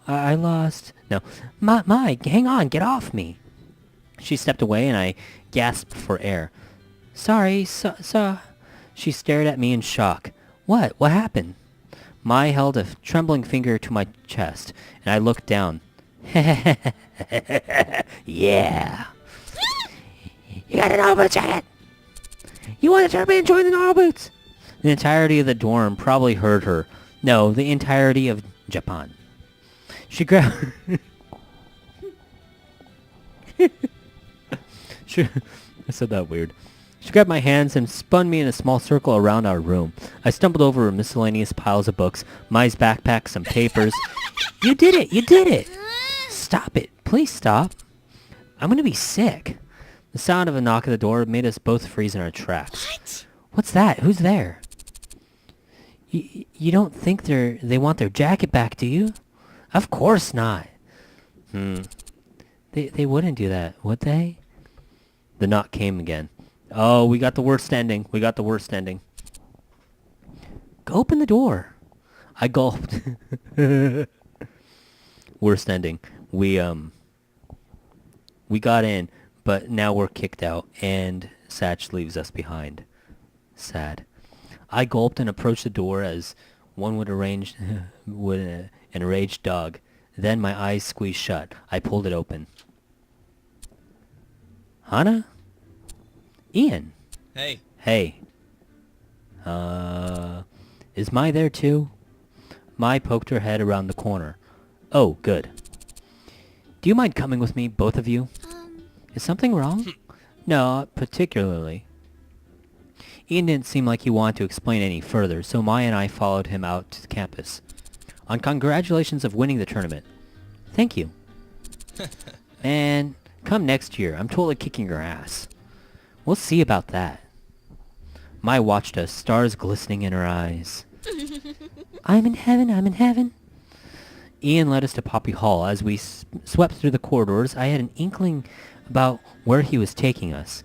I lost. No, Mai, hang on, get off me. She stepped away and I gasped for air. Sorry. She stared at me in shock. What happened? Mai held a trembling finger to my chest, and I looked down. Yeah. You got an Normal Boots jacket. You want to turn me and join the Normal Boots? The entirety of the dorm probably heard her. No, the entirety of Japan. She grabbed... I said that weird. She grabbed my hands and spun me in a small circle around our room. I stumbled over miscellaneous piles of books, Mai's backpack, some papers. You did it! You did it! Stop it. Please stop. I'm going to be sick. The sound of a knock at the door made us both freeze in our tracks. What? What's that? Who's there? You don't think they want their jacket back, do you? Of course not. They wouldn't do that, would they? The knock came again. Oh, we got the worst ending. We got the worst ending. Go open the door. I gulped. Worst ending. We got in, but now we're kicked out, and Satch leaves us behind. Sad. I gulped and approached the door as one would an enraged dog. Then my eyes squeezed shut. I pulled it open. Hana? Ian? Hey. Hey. Is Mai there too? Mai poked her head around the corner. Oh, good. Do you mind coming with me, both of you? Is something wrong? No, not particularly. Ian didn't seem like he wanted to explain any further, so Mai and I followed him out to the campus. On congratulations of winning the tournament. Thank you. Man, come next year. I'm totally kicking your ass. We'll see about that. Mai watched us, stars glistening in her eyes. I'm in heaven, I'm in heaven. Ian led us to Poppy Hall. As we swept through the corridors, I had an inkling about where he was taking us.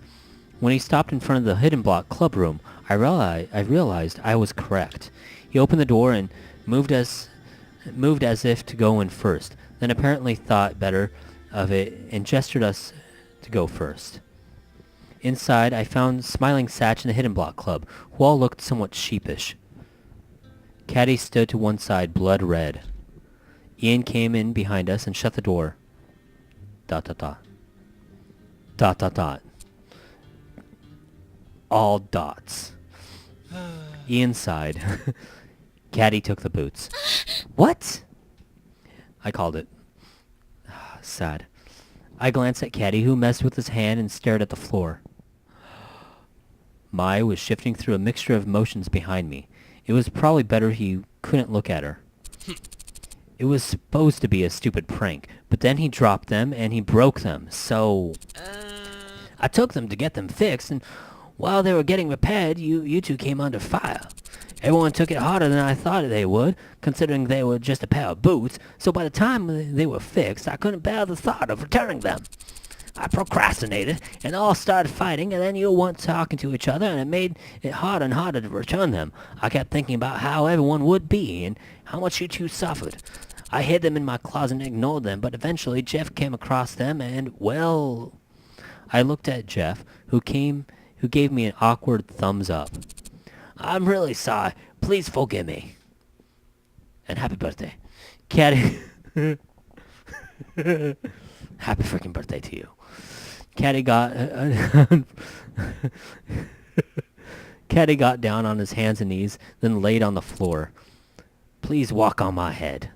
When he stopped in front of the Hidden Block club room, I realized I was correct. He opened the door and moved as if to go in first, then apparently thought better of it and gestured us to go first. Inside, I found smiling Satch in the Hidden Block Club, who all looked somewhat sheepish. Caddy stood to one side, blood red. Ian came in behind us and shut the door. ... All dots. Ian sighed. Caddy took the boots. What? I called it. Sad. I glanced at Caddy, who messed with his hand and stared at the floor. Mai was shifting through a mixture of emotions behind me. It was probably better he couldn't look at her. It was supposed to be a stupid prank, but then he dropped them and he broke them, so... I took them to get them fixed, and while they were getting repaired, you two came under fire. Everyone took it harder than I thought they would, considering they were just a pair of boots, so by the time they were fixed, I couldn't bear the thought of returning them. I procrastinated, and all started fighting, and then you weren't talking to each other, and it made it harder and harder to return them. I kept thinking about how everyone would be, and how much you two suffered. I hid them in my closet and ignored them, but eventually Jeff came across them, and, well... I looked at Jeff, who gave me an awkward thumbs up. I'm really sorry. Please forgive me. And happy birthday. Caddy... Happy freaking birthday to you. Caddy got... Caddy got down on his hands and knees, then laid on the floor. Please walk on my head.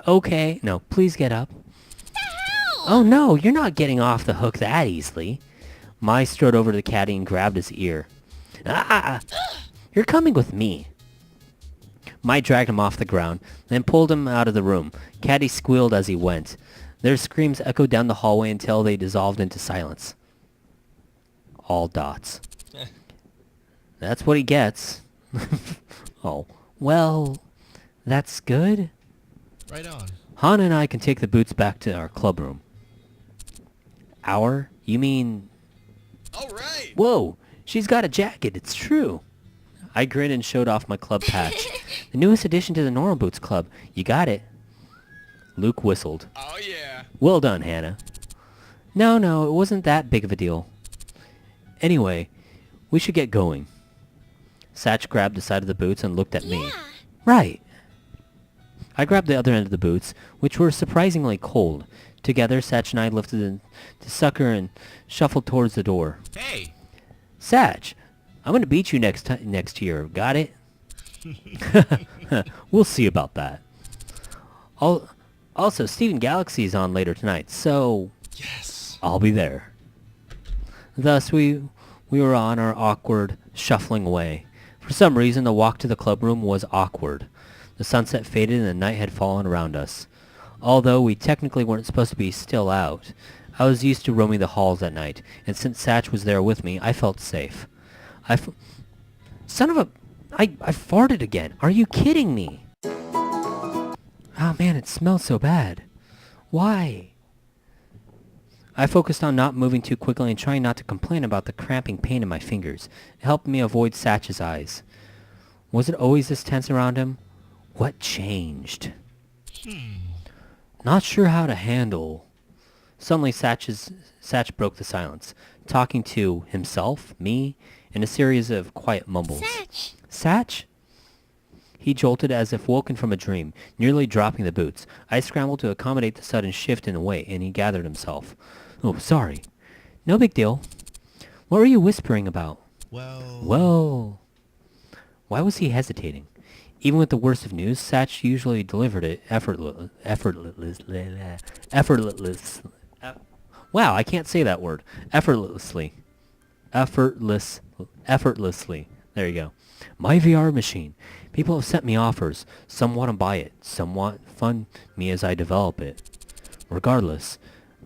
Okay. No, please get up. Oh no, you're not getting off the hook that easily. Mai strode over to the caddy and grabbed his ear. Ah! You're coming with me. Mai dragged him off the ground, then pulled him out of the room. Caddy squealed as he went. Their screams echoed down the hallway until they dissolved into silence. All dots. That's what he gets. Oh, well, that's good. Right on. Han and I can take the boots back to our club room. Our? You mean... All right. Whoa, she's got a jacket, it's true. I grinned and showed off my club patch. The newest addition to the Normal Boots Club. You got it. Luke whistled. Oh, yeah. Well done, Hannah. No, it wasn't that big of a deal. Anyway, we should get going. Satch grabbed the side of the boots and looked at me. Yeah. Right. I grabbed the other end of the boots, which were surprisingly cold. Together, Satch and I lifted the sucker and shuffled towards the door. Hey. Satch, I'm going to beat you next year. Got it? We'll see about that. Also, Steven Galaxy is on later tonight, so... Yes. I'll be there. Thus, we were on our awkward, shuffling way. For some reason, the walk to the club room was awkward. The sunset faded and the night had fallen around us. Although we technically weren't supposed to be still out, I was used to roaming the halls at night, and since Satch was there with me, I felt safe. Son of a... I farted again. Are you kidding me? Oh man, it smells so bad. Why? I focused on not moving too quickly and trying not to complain about the cramping pain in my fingers. It helped me avoid Satch's eyes. Was it always this tense around him? What changed? Not sure how to handle. Suddenly Satch broke the silence, talking to himself, me, in a series of quiet mumbles. Satch! Satch? He jolted as if woken from a dream, nearly dropping the boots. I scrambled to accommodate the sudden shift in the weight, and he gathered himself. Oh, sorry. No big deal. What were you whispering about? Well... Why was he hesitating? Even with the worst of news, Satch usually delivered it effortlessly. Wow, I can't say that word. Effortlessly. Effortlessly. There you go. My VR machine. People have sent me offers. Some want to buy it. Some want to fund me as I develop it. Regardless,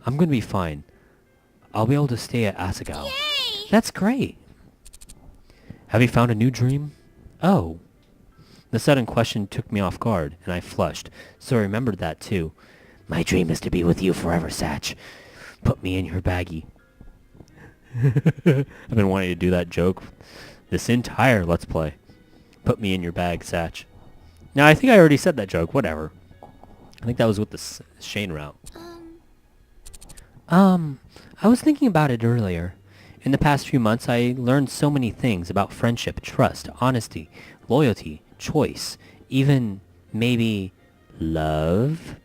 I'm going to be fine. I'll be able to stay at Asagao. Yay! That's great. Have you found a new dream? Oh. The sudden question took me off guard, and I flushed, so I remembered that too. My dream is to be with you forever, Satch. Put me in your baggie. I've been wanting to do that joke this entire Let's Play. Put me in your bag, Satch. Now, I think I already said that joke. Whatever. I think that was with the Shane route. I was thinking about it earlier. In the past few months, I learned so many things about friendship, trust, honesty, loyalty, choice, even, maybe, love?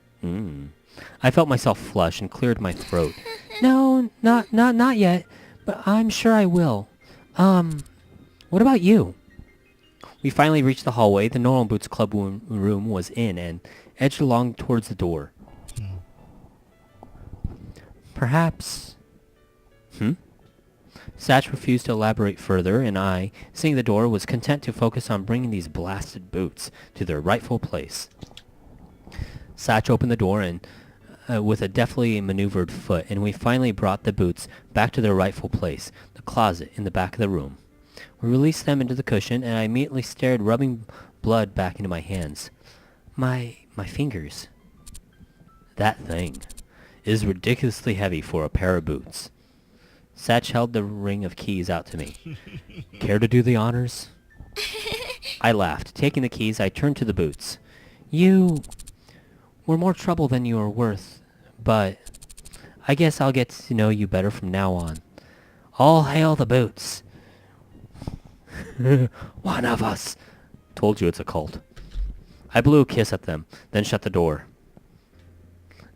I felt myself flush and cleared my throat. No, not yet, but I'm sure I will. What about you? We finally reached the hallway. The Normal Boots Club room was in and edged along towards the door. Perhaps... Satch refused to elaborate further, and I, seeing the door, was content to focus on bringing these blasted boots to their rightful place. Satch opened the door and with a deftly maneuvered foot, and we finally brought the boots back to their rightful place, the closet in the back of the room. We released them into the cushion, and I immediately stared, rubbing blood back into my hands. My fingers. That thing is ridiculously heavy for a pair of boots. Satch held the ring of keys out to me. Care to do the honors? I laughed. Taking the keys, I turned to the boots. You were more trouble than you were worth, but I guess I'll get to know you better from now on. All hail the boots. One of us. Told you it's a cult. I blew a kiss at them, then shut the door.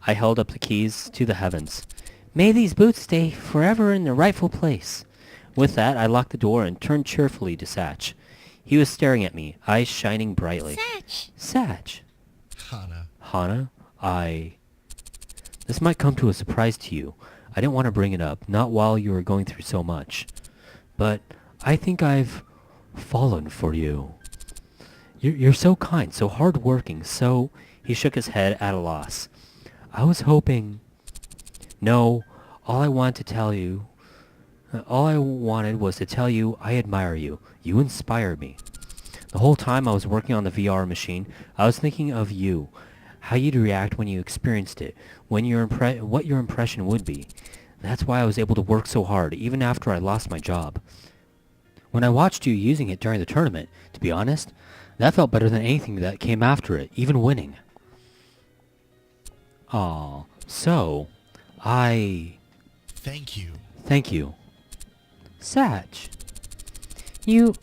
I held up the keys to the heavens. May these boots stay forever in their rightful place. With that, I locked the door and turned cheerfully to Satch. He was staring at me, eyes shining brightly. Satch. Hana? This might come to a surprise to you. I didn't want to bring it up, not while you were going through so much. But I think I've fallen for you. You're so kind, so hard-working, so... He shook his head at a loss. I was hoping... No, all I wanted was to tell you I admire you. You inspire me. The whole time I was working on the VR machine, I was thinking of you, how you'd react when you experienced it, what your impression would be. That's why I was able to work so hard, even after I lost my job. When I watched you using it during the tournament, to be honest, that felt better than anything that came after it, even winning. Aw, so... Thank you. Thank you. Satch. You've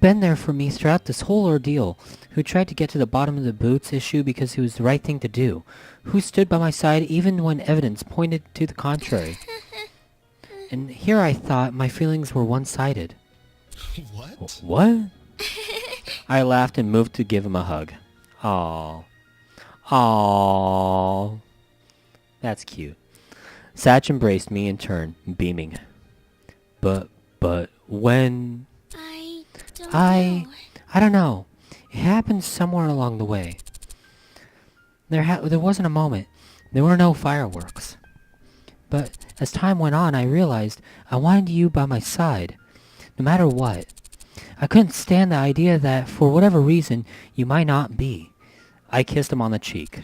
been there for me throughout this whole ordeal. Who tried to get to the bottom of the boots issue because it was the right thing to do. Who stood by my side even when evidence pointed to the contrary. And here I thought my feelings were one-sided. What? What? I laughed and moved to give him a hug. Aww. Aww. That's cute. Satch embraced me in turn, beaming. But when... I don't I know. don't know. It happened somewhere along the way. There wasn't a moment. There were no fireworks. But as time went on, I realized I wanted you by my side, no matter what. I couldn't stand the idea that, for whatever reason, you might not be. I kissed him on the cheek.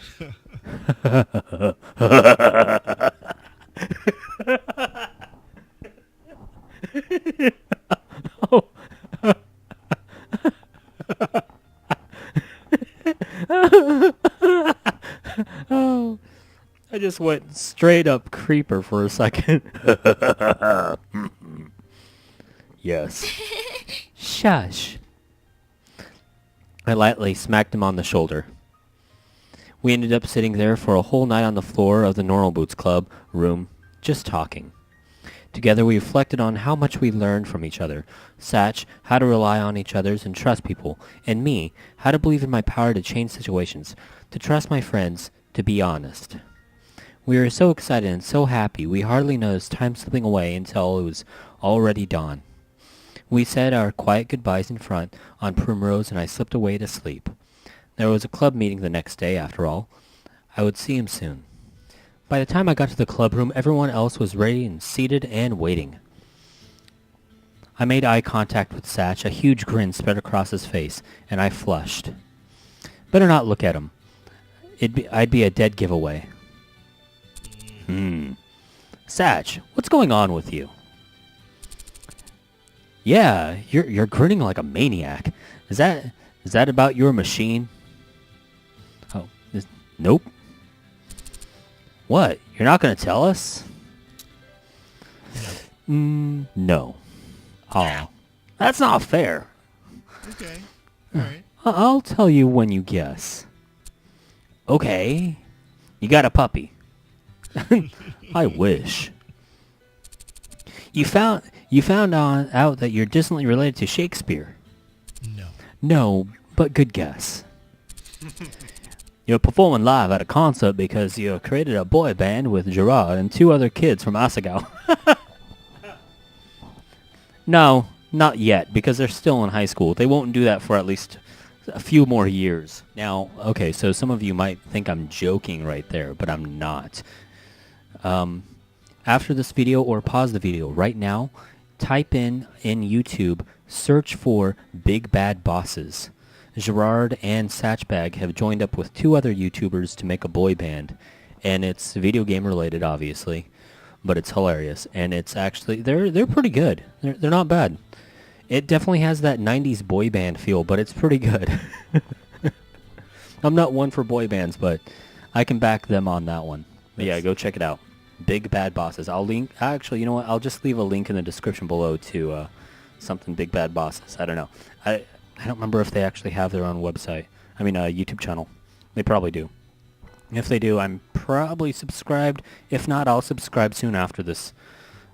Oh, I just went straight up creeper for a second. Yes. Shush. I lightly smacked him on the shoulder. We ended up sitting there for a whole night on the floor of the Normal Boots Club room, just talking. Together we reflected on how much we learned from each other. Satch, how to rely on each other and trust people. And me, how to believe in my power to change situations, to trust my friends, to be honest. We were so excited and so happy we hardly noticed time slipping away until it was already dawn. We said our quiet goodbyes in front on Primrose and I slipped away to sleep. There was a club meeting the next day, after all. I would see him soon. By the time I got to the club room, everyone else was ready and seated and waiting. I made eye contact with Satch, a huge grin spread across his face, and I flushed. Better not look at him. I'd be a dead giveaway. Satch, what's going on with you? Yeah, you're grinning like a maniac. Is that about your machine? Oh, nope. What? You're not going to tell us? No. Aw. That's not fair. Okay. Alright. I'll tell you when you guess. Okay. You got a puppy. I wish. You found out that you're distantly related to Shakespeare. No. No, but good guess. You're performing live at a concert because you created a boy band with Gerard and 2 other kids from Asagao. No, not yet, because they're still in high school. They won't do that for at least a few more years. Now, okay, so some of you might think I'm joking right there, but I'm not. After this video, or pause the video right now, type in YouTube, search for Big Bad Bosses. Gerard and Satchbag have joined up with 2 other YouTubers to make a boy band, and it's video game related, obviously, but it's hilarious, and it's actually they're pretty good. They're not bad. It definitely has that 90s boy band feel, but it's pretty good. I'm not one for boy bands, but I can back them on that one. But yeah, go check it out. Big Bad Bosses. Actually, you know what? I'll just leave a link in the description below to something Big Bad Bosses. I don't know. I don't remember if they actually have their own website. I mean, YouTube channel. They probably do. If they do, I'm probably subscribed. If not, I'll subscribe soon after this,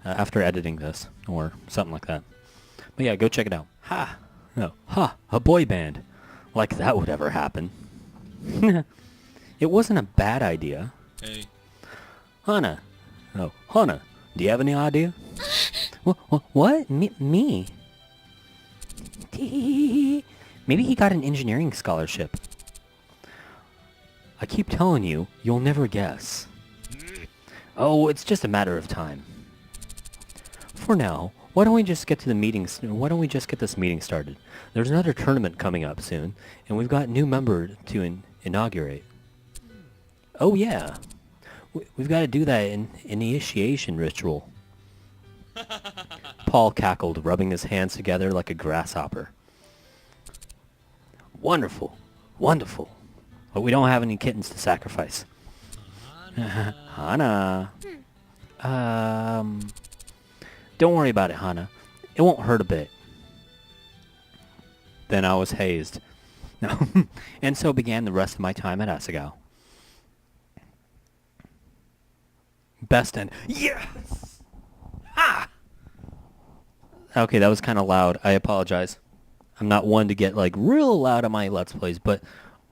after editing this, or something like that. But yeah, go check it out. Ha! No. Ha! A boy band. Like that would ever happen. It wasn't a bad idea. Hey. Hana. Oh, Hana, do you have any idea? What? Me? Maybe he got an engineering scholarship. I keep telling you, you'll never guess. Oh, it's just a matter of time. For now, why don't we just get this meeting started? There's another tournament coming up soon, and we've got a new member to inaugurate. Oh yeah. We've got to do that initiation ritual. Paul cackled, rubbing his hands together like a grasshopper. Wonderful. Wonderful. But we don't have any kittens to sacrifice. Hana. Don't worry about it, Hana. It won't hurt a bit. Then I was hazed. No. And so began the rest of my time at Asagao. Best end. Yes! Ha! Okay, that was kind of loud. I apologize. I'm not one to get, like, real loud on my Let's Plays, but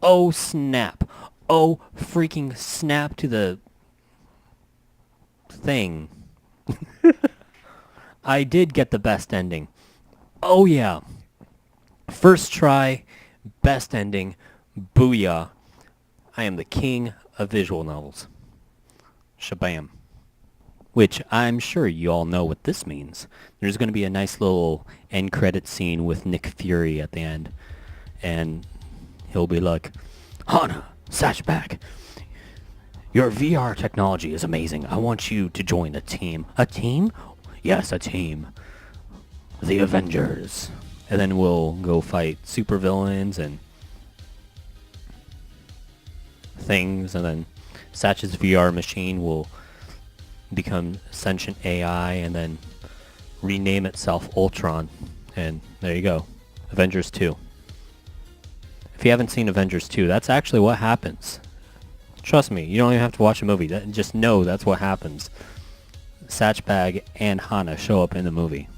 oh snap. Oh freaking snap to the thing. I did get the best ending. Oh yeah. First try, best ending, booyah. I am the king of visual novels. Shabam. Which I'm sure you all know what this means. There's going to be a nice little end credit scene with Nick Fury at the end. And he'll be like, Hana, Satchbag, your VR technology is amazing. I want you to join a team. A team? Yes, a team. The Avengers. And then we'll go fight supervillains and things, and then Satch's VR machine will become sentient AI and then rename itself Ultron. And there you go. Avengers 2. If you haven't seen Avengers 2, that's actually what happens. Trust me, you don't even have to watch a movie. Just know that's what happens. Satchbag and Hana show up in the movie.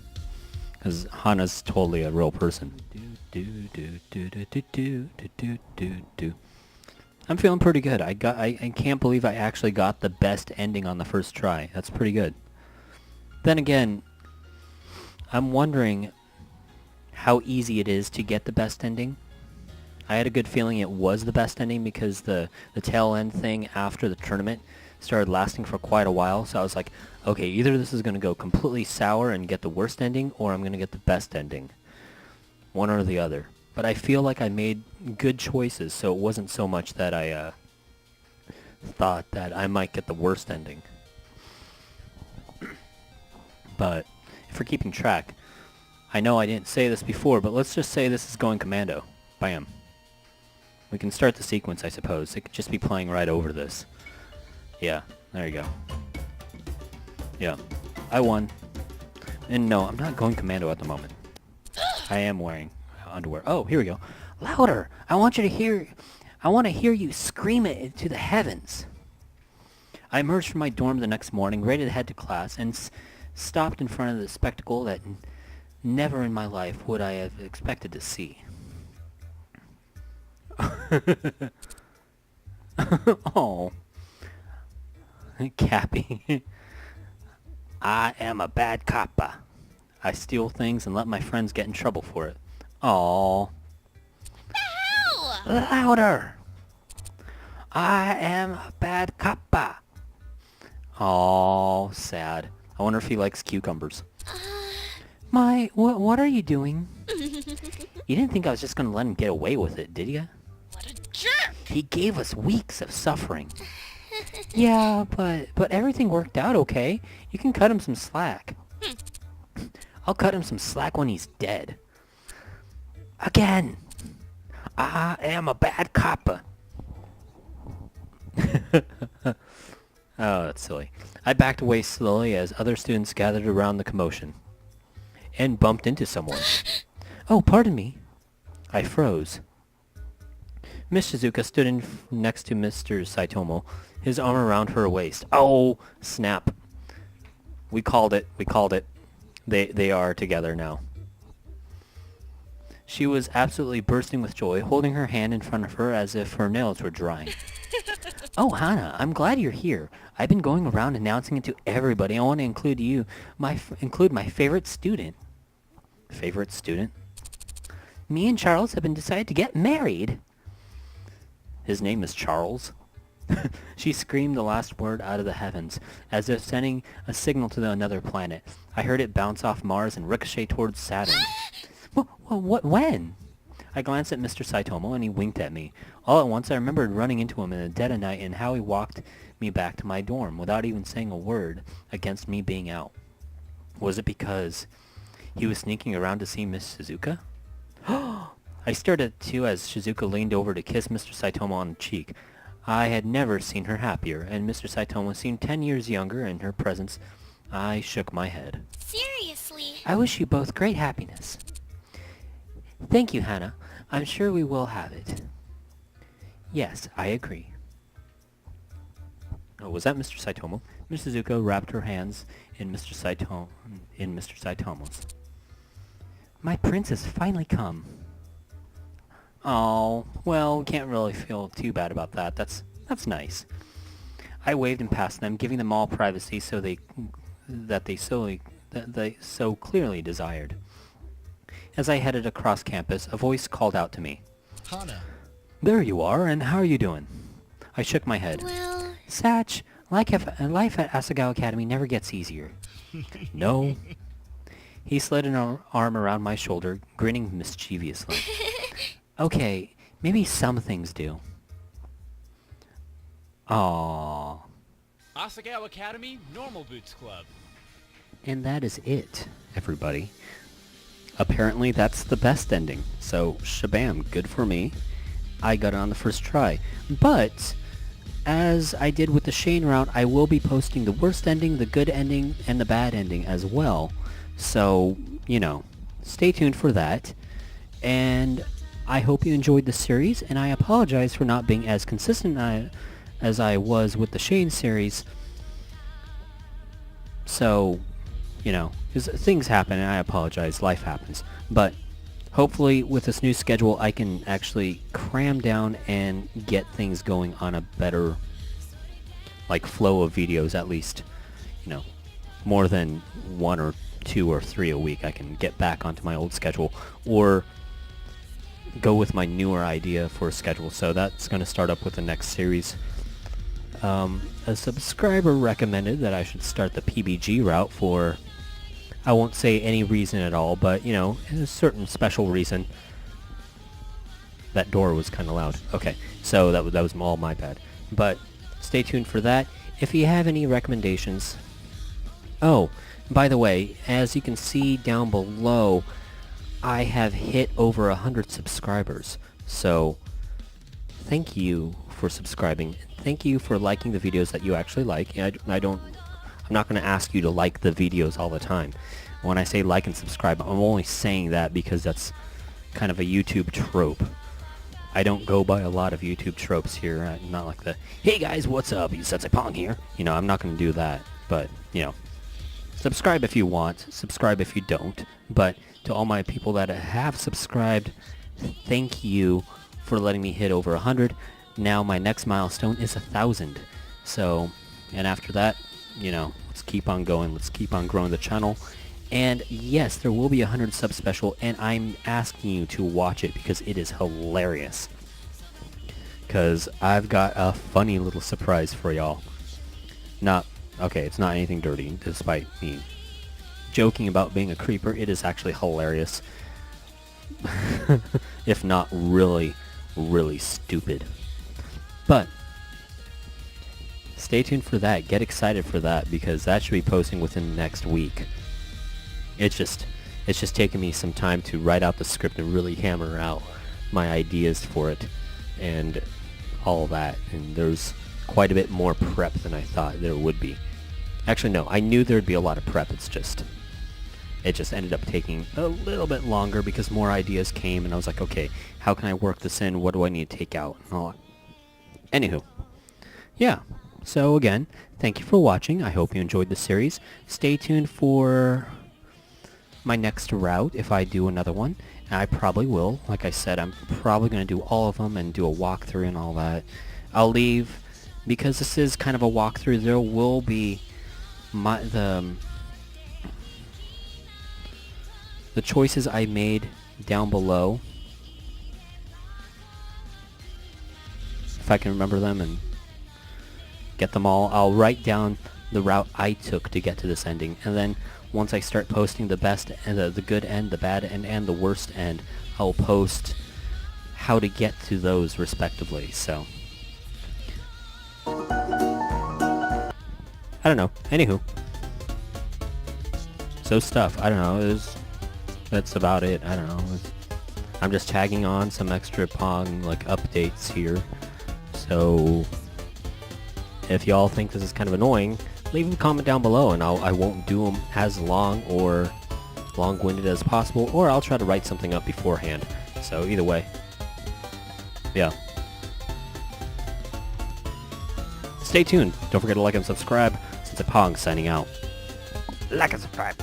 Because Hana's totally a real person. I'm feeling pretty good. I can't believe I actually got the best ending on the first try. That's pretty good. Then again, I'm wondering how easy it is to get the best ending. I had a good feeling it was the best ending because the tail end thing after the tournament started lasting for quite a while. So I was like, okay, either this is going to go completely sour and get the worst ending, or I'm going to get the best ending. One or the other. But I feel like I made good choices, so it wasn't so much that I thought that I might get the worst ending. But if we're keeping track, I know I didn't say this before, but let's just say this is going commando. Bam. We can start the sequence, I suppose. It could just be playing right over this. Yeah, there you go. Yeah, I won. And no, I'm not going commando at the moment. I am wearing underwear. Oh, here we go. Louder! I want to hear you scream it into the heavens. I emerged from my dorm the next morning, ready to head to class, and stopped in front of the spectacle that never in my life would I have expected to see. Oh. Cappy. I am a bad coppa. I steal things and let my friends get in trouble for it. Aww. Ow! Louder! I am a bad coppa. Aww, sad. I wonder if he likes cucumbers. What are you doing? You didn't think I was just gonna let him get away with it, did you? What a jerk! He gave us weeks of suffering. Yeah, but everything worked out okay. You can cut him some slack. I'll cut him some slack when he's dead. Again. I am a bad coppa. Oh, that's silly. I backed away slowly as other students gathered around the commotion. And bumped into someone. Oh, pardon me. I froze. Miss Shizuka stood next to Mr. Saitomo, his arm around her waist. Oh, snap. We called it. We called it. They are together now. She was absolutely bursting with joy, holding her hand in front of her as if her nails were drying. Oh, Hana, I'm glad you're here. I've been going around announcing it to everybody. I want to include you, include my favorite student. Favorite student? Me and Charles have been decided to get married. His name is Charles. She screamed the last word out of the heavens, as if sending a signal to another planet. I heard it bounce off Mars and ricochet towards Saturn. What? When? I glanced at Mr. Saitomo, and he winked at me. All at once, I remembered running into him in the dead of night and how he walked me back to my dorm without even saying a word against me being out. Was it because he was sneaking around to see Miss Shizuka? I stared at too as Shizuka leaned over to kiss Mr. Saitomo on the cheek. I had never seen her happier, and Mr. Saitomo seemed 10 years younger in her presence. I shook my head. Seriously? I wish you both great happiness. Thank you, Hana. I'm sure we will have it. Yes, I agree. Oh, was that Mr. Saitomo? Miss Shizuka wrapped her hands in Mr. Saitomo's. My prince has finally come. Oh, well, we can't really feel too bad about that. That's nice. I waved and passed them, giving them all privacy so they that they so clearly desired. As I headed across campus, a voice called out to me. Hana. There you are, and how are you doing? I shook my head. Well, Satch, life at Asagao Academy never gets easier. No. He slid an arm around my shoulder, grinning mischievously. Okay, maybe some things do. Aww. Asagao Academy Normal Boots Club. And that is it, everybody. Apparently that's the best ending. So, shabam, good for me. I got it on the first try. But, as I did with the Shane route, I will be posting the worst ending, the good ending, and the bad ending as well. So, you know, stay tuned for that. And I hope you enjoyed the series, and I apologize for not being as consistent as I was with the Shane series. So, you know, 'cause things happen, and I apologize. Life happens. But hopefully with this new schedule, I can actually cram down and get things going on a better, like, flow of videos, at least, you know, more than 1 or 2 or 3 a week. I can get back onto my old schedule or go with my newer idea for a schedule. So that's going to start up with the next series. A subscriber recommended that I should start the PBG route for, I won't say any reason at all, but, you know, a certain special reason. That door was kind of loud. Okay, so that was all my bad. But stay tuned for that. If you have any recommendations... Oh, by the way, as you can see down below, I have hit over 100 subscribers. So, thank you for subscribing. Thank you for liking the videos that you actually like. I'm not going to ask you to like the videos all the time. When I say like and subscribe, I'm only saying that because that's kind of a YouTube trope. I don't go by a lot of YouTube tropes here. Not like the, hey guys, what's up? You Sensei Pong here. You know, I'm not going to do that. But, you know, subscribe if you want. Subscribe if you don't. But to all my people that have subscribed, thank you for letting me hit over 100. Now my next milestone is 1,000. So, and after that, you know, let's keep on going. Let's keep on growing the channel. And yes, there will be a 100 sub special, and I'm asking you to watch it because it is hilarious. Because I've got a funny little surprise for y'all. Okay, it's not anything dirty, despite me joking about being a creeper. It is actually hilarious. If not really, really stupid. But stay tuned for that. Get excited for that because that should be posting within the next week. It's just taking me some time to write out the script and really hammer out my ideas for it and all that. And there's quite a bit more prep than I thought there would be. Actually, no, I knew there'd be a lot of prep. It just ended up taking a little bit longer because more ideas came, and I was like, okay, how can I work this in? What do I need to take out? And all that. Anywho, yeah. So again, thank you for watching. I hope you enjoyed the series. Stay tuned for my next route if I do another one. And I probably will. Like I said, I'm probably going to do all of them and do a walkthrough and all that. I'll leave, because this is kind of a walkthrough, there will be the choices I made down below. If I can remember them and get them all, I'll write down the route I took to get to this ending. And then once I start posting the best and the good end, the bad end, and the worst end, I'll post how to get to those respectively. So, I don't know. Anywho. So stuff. I don't know. That's about it. I don't know. I'm just tagging on some extra Pong like updates here. So if y'all think this is kind of annoying, leave a comment down below and I won't do them as long or long-winded as possible, or I'll try to write something up beforehand. So either way. Yeah. Stay tuned. Don't forget to like and subscribe. Sensei Pong signing out. Like and subscribe.